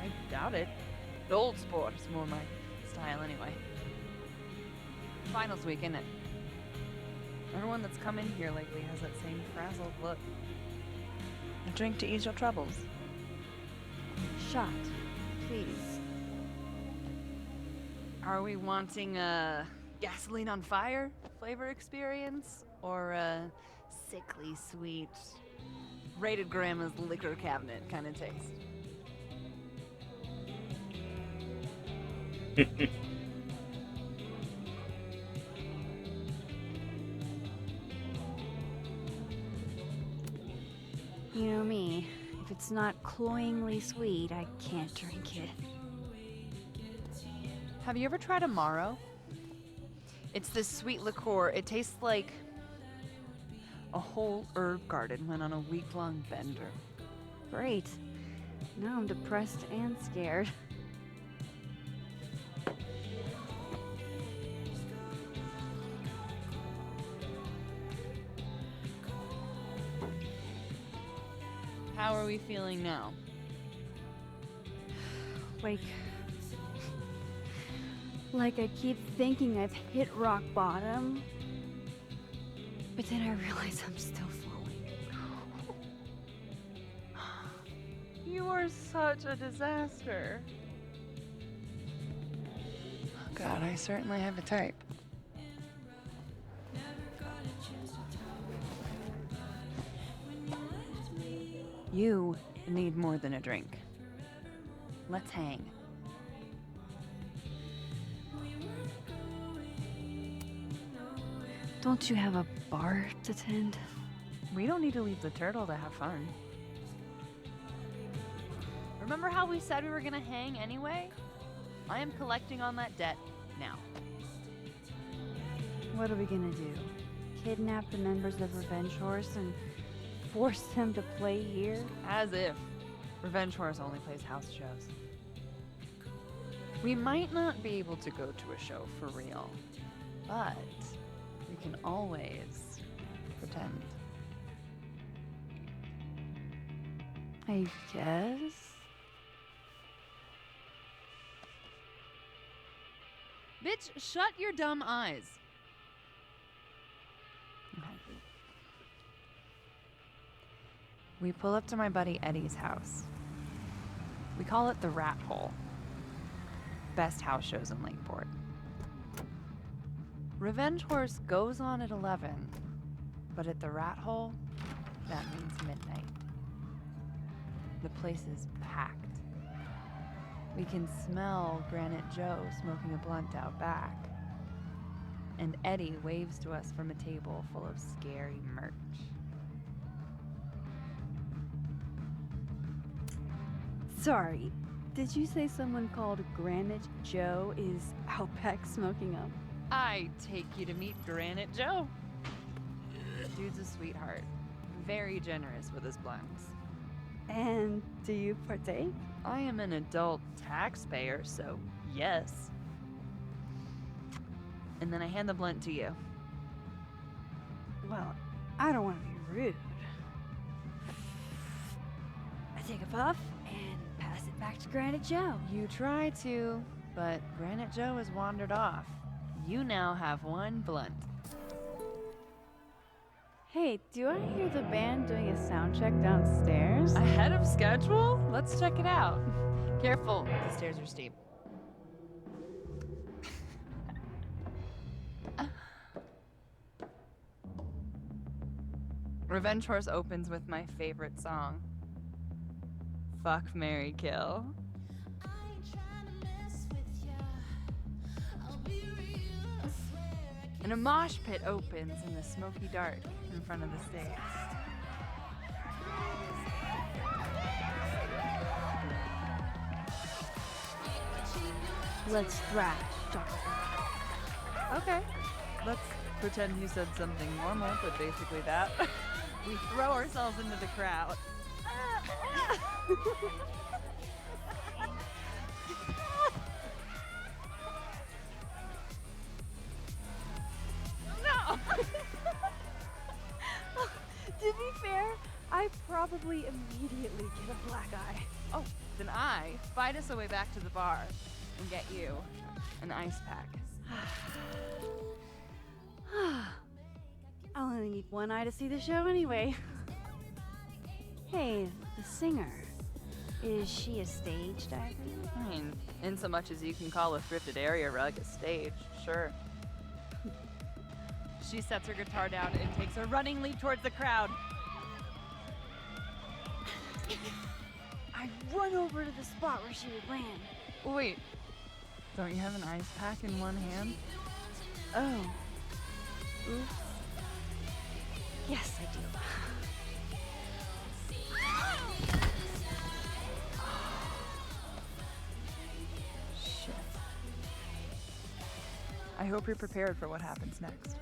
I doubt it. Old sport is more my style anyway. Finals week, innit? Everyone that's come in here lately has that same frazzled look. A drink to ease your troubles. Shot, please. Are we wanting a gasoline on fire flavor experience? Or a sickly sweet, rated grandma's liquor cabinet kind of taste? You know me. If it's not cloyingly sweet, I can't drink it. Have you ever tried Amaro? It's this sweet liqueur. It tastes like a whole herb garden went on a week-long bender. Great. Now I'm depressed and scared. How are we feeling now? Like I keep thinking I've hit rock bottom, but then I realize I'm still falling. You are such a disaster. God, I certainly have a type. You need more than a drink. Let's hang. Don't you have a bar to tend? We don't need to leave the turtle to have fun. Remember how we said we were gonna hang anyway? I am collecting on that debt now. What are we gonna do? Kidnap the members of Revenge Horse and force them to play here? As if. Revenge Horse only plays house shows. We might not be able to go to a show for real, but we can always pretend. I guess. Bitch, shut your dumb eyes. Okay. We pull up to my buddy Eddie's house. We call it the Rat Hole. Best house shows in Lakeport. Revenge Horse goes on at 11, but at the Rat Hole, that means midnight. The place is packed. We can smell Granite Joe smoking a blunt out back. And Eddie waves to us from a table full of scary merch. Sorry, did you say someone called Granite Joe is out back smoking up? I take you to meet Granite Joe. Dude's a sweetheart. Very generous with his blunts. And do you partake? I am an adult taxpayer, so yes. And then I hand the blunt to you. Well, I don't want to be rude. I take a puff and pass it back to Granite Joe. You try to, but Granite Joe has wandered off. You now have one blunt. Hey, do I hear the band doing a sound check downstairs? Ahead of schedule? Let's check it out. Careful, the stairs are steep. Revenge Horse opens with my favorite song. Fuck, Marry, Kill. And a mosh pit opens in the smoky dark in front of the stage. Let's thrash, Okay, let's pretend you said something normal, but basically that. We throw ourselves into the crowd. No! To be fair, I probably immediately get a black eye. Oh, then I fight us our way back to the bar and get you an ice pack. I'll only need one eye to see the show anyway. Hey, the singer. Is she a stage diver? I mean, in so much as you can call a thrifted area rug a stage, sure. She sets her guitar down and takes a running leap towards the crowd. I run over to the spot where she would land. Wait, don't you have an ice pack in one hand? Oh. Oops. Yes, I do. Shit. I hope you're prepared for what happens next.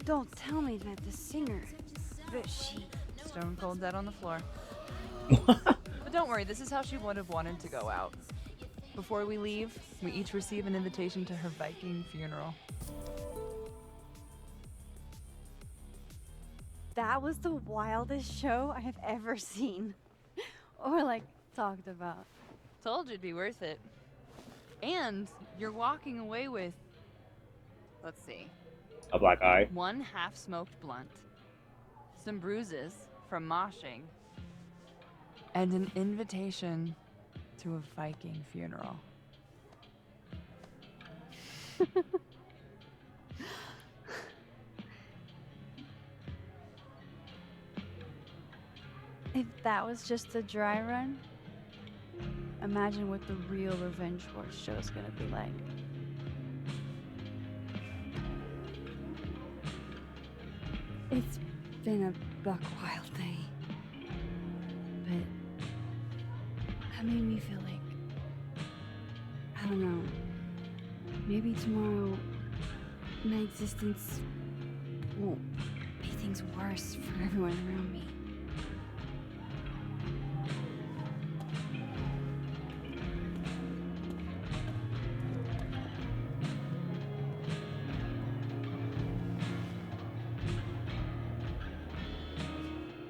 Don't tell me that the singer, that she... Stone cold dead on the floor. But don't worry, this is how she would have wanted to go out. Before we leave, we each receive an invitation to her Viking funeral. That was the wildest show I have ever seen. Or, like, talked about. Told you it'd be worth it. And you're walking away with, let's see, A black eye. one half-smoked blunt, some bruises from moshing, and an invitation to a Viking funeral. If that was just a dry run, imagine what the real Revenge Horse show is gonna be like. It's been a buck wild day, but that made me feel like, I don't know, maybe tomorrow my existence won't make things worse for everyone around me.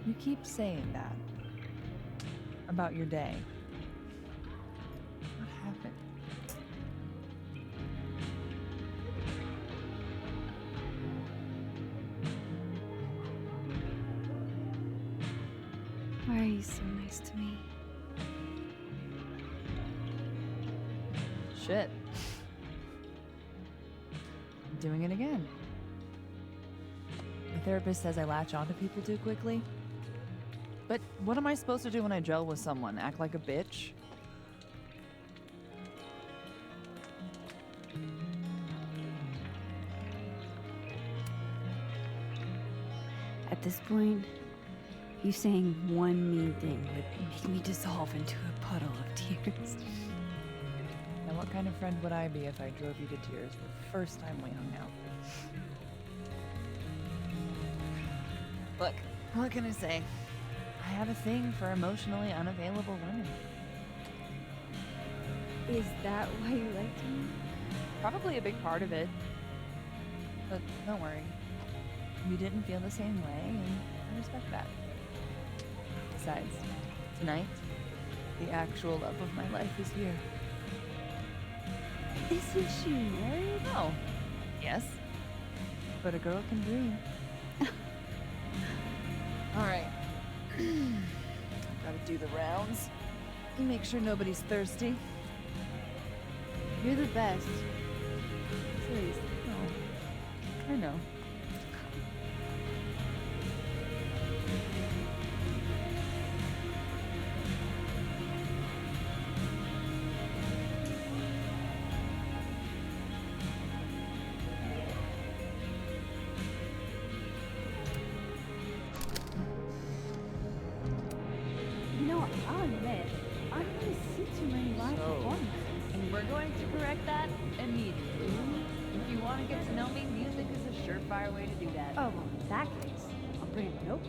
You keep saying that about your day. What happened? always so nice to me. Shit. I'm doing it again. My therapist says I latch onto people too quickly. But what am I supposed to do when I gel with someone? Act like a bitch? At this point, you saying one mean thing would make me dissolve into a puddle of tears. Now, what kind of friend would I be if I drove you to tears the first time we hung out? Look, what can I say? I have a thing for emotionally unavailable women. Is that why you liked me? Probably a big part of it. But don't worry. You didn't feel the same way, and I respect that. Besides, tonight, the actual love of my life is here. Isn't she married? Oh, yes. But a girl can dream. All right. Gotta do the rounds. Make sure nobody's thirsty. You're the best. Please. Oh, I know. You know, I'll admit, I don't really see too many live performances. And we're going to correct that immediately. If you want to get to know me, music is a surefire way to do that. Oh, well, in that case, I'll bring a note.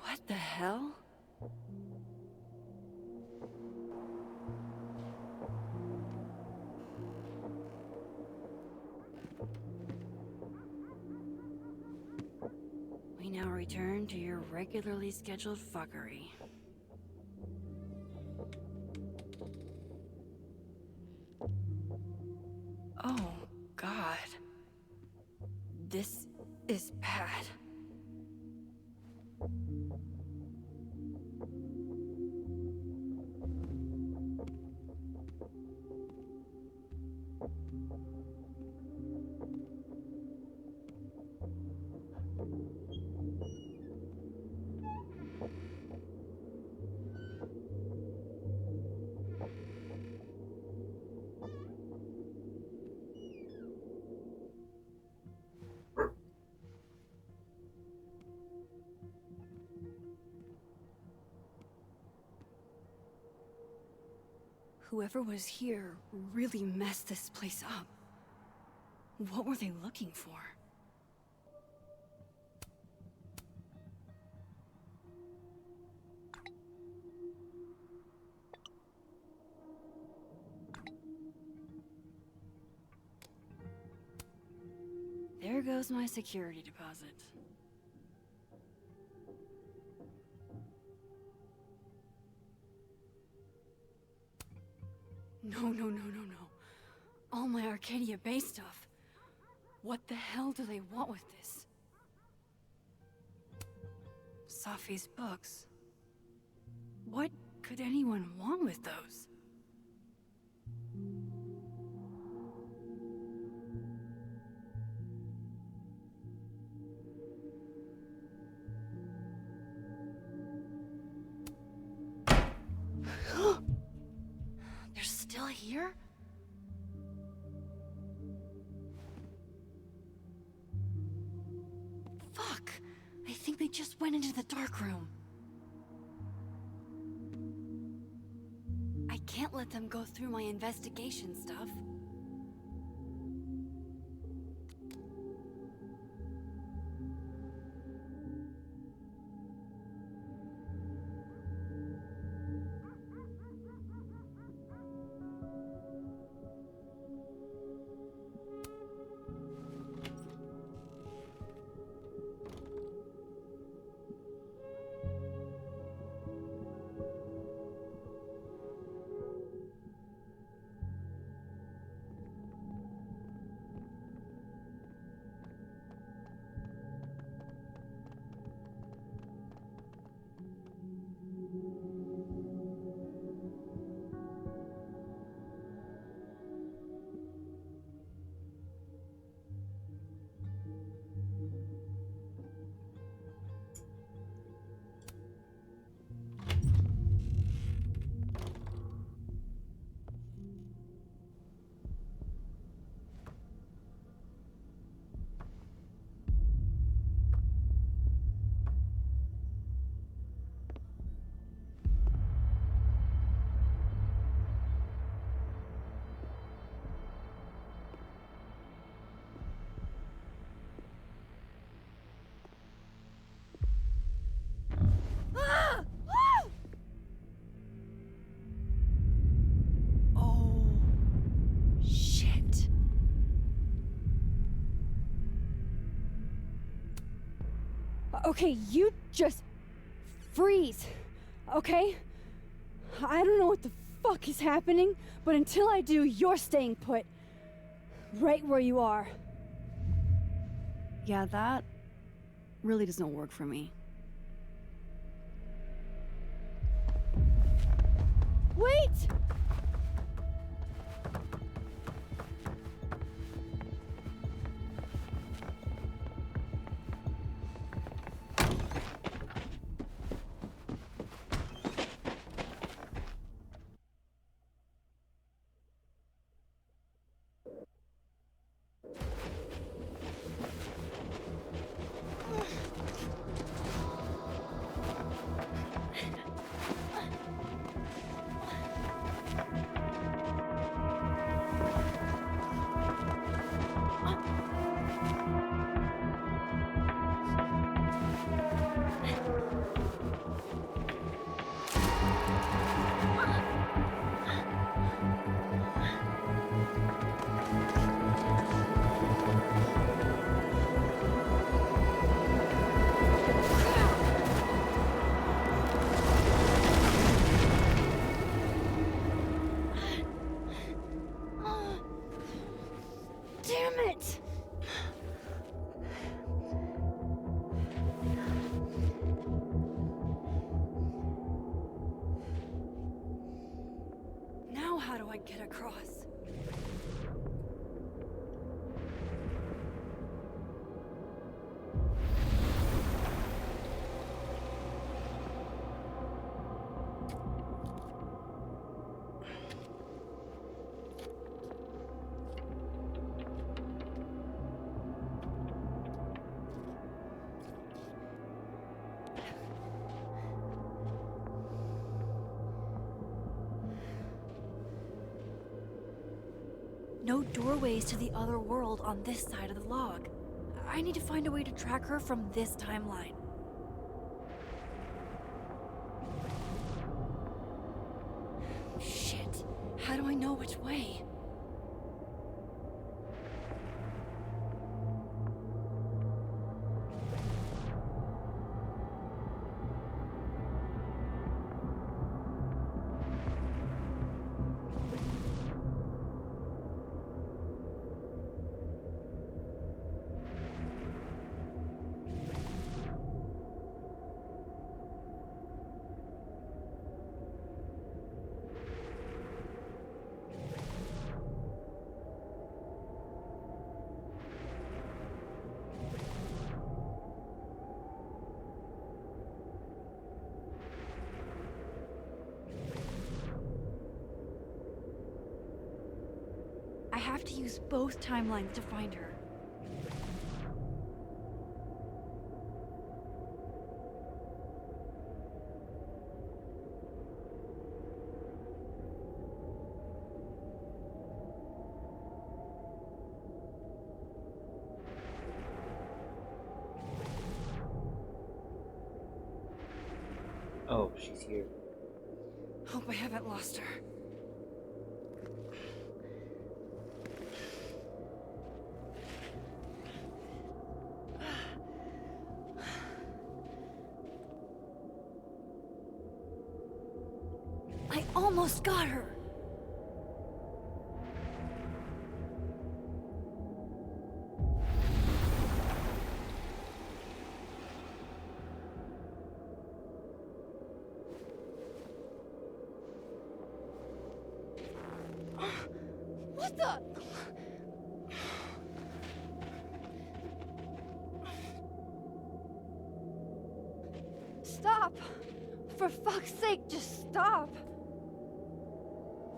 What the hell? We now return to your regularly scheduled fuckery. Oh, God. This is bad. Whoever was here really messed this place up. What were they looking for? There goes my security deposit. No. All my Arcadia Bay stuff. What the hell do they want with this? Safi's books. What could anyone want with those? They're still here? Fuck! I think they just went into the dark room. I can't let them go through my investigation stuff. Okay, you just freeze, okay? I don't know what the fuck is happening, but until I do, you're staying put. Right where you are. Yeah, that really doesn't work for me. Wait! Damn it! Now how do I get across? No doorways to the other world on this side of the log. I need to find a way to track her from this timeline. Shit. How do I know which way? I have to use both timelines to find her. Oh, she's here. Hope I haven't lost her. I almost got her! What the? Stop! For fuck's sake, just stop!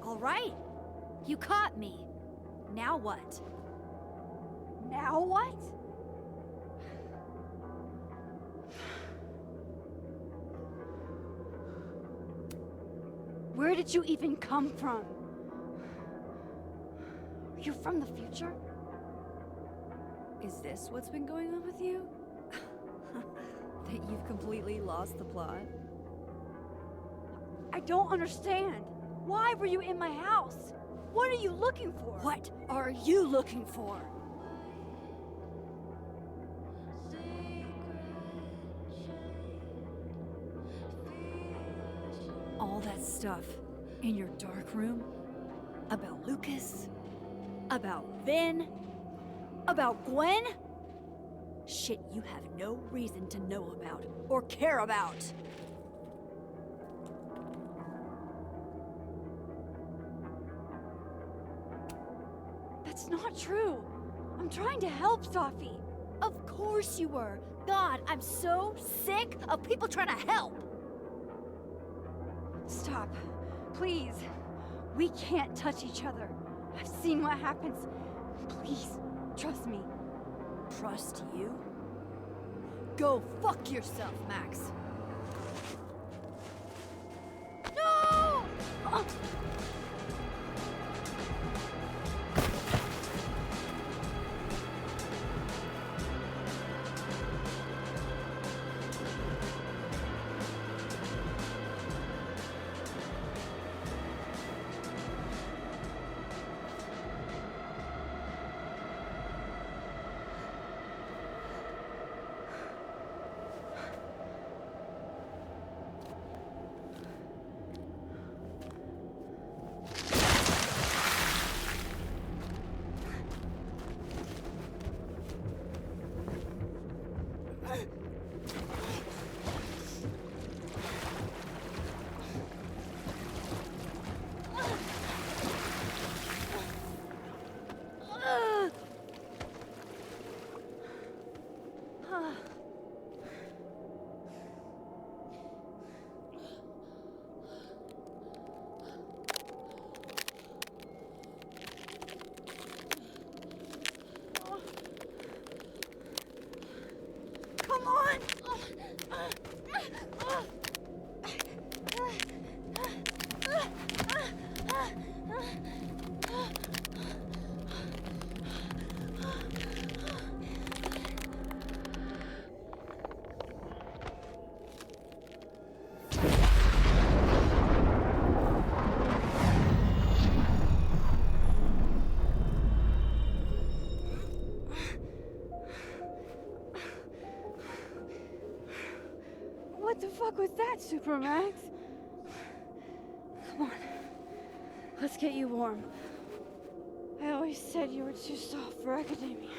All right. You caught me. Now what? Now what? Where did you even come from? Are you from the future? Is this what's been going on with you? That you've completely lost the plot? I don't understand. Why were you in my house? What are you looking for? What are you looking for? All that stuff in your dark room about Lucas, about Vin, about Gwen? Shit you have no reason to know about or care about. That's not true. I'm trying to help, Safi. Of course you were. God, I'm so sick of people trying to help. Stop. Please. We can't touch each other. I've seen what happens. Please, trust me. Trust you? Go fuck yourself, Max. No! Come on! What the fuck was that, Supermax? Come on. Let's get you warm. I always said you were too soft for academia.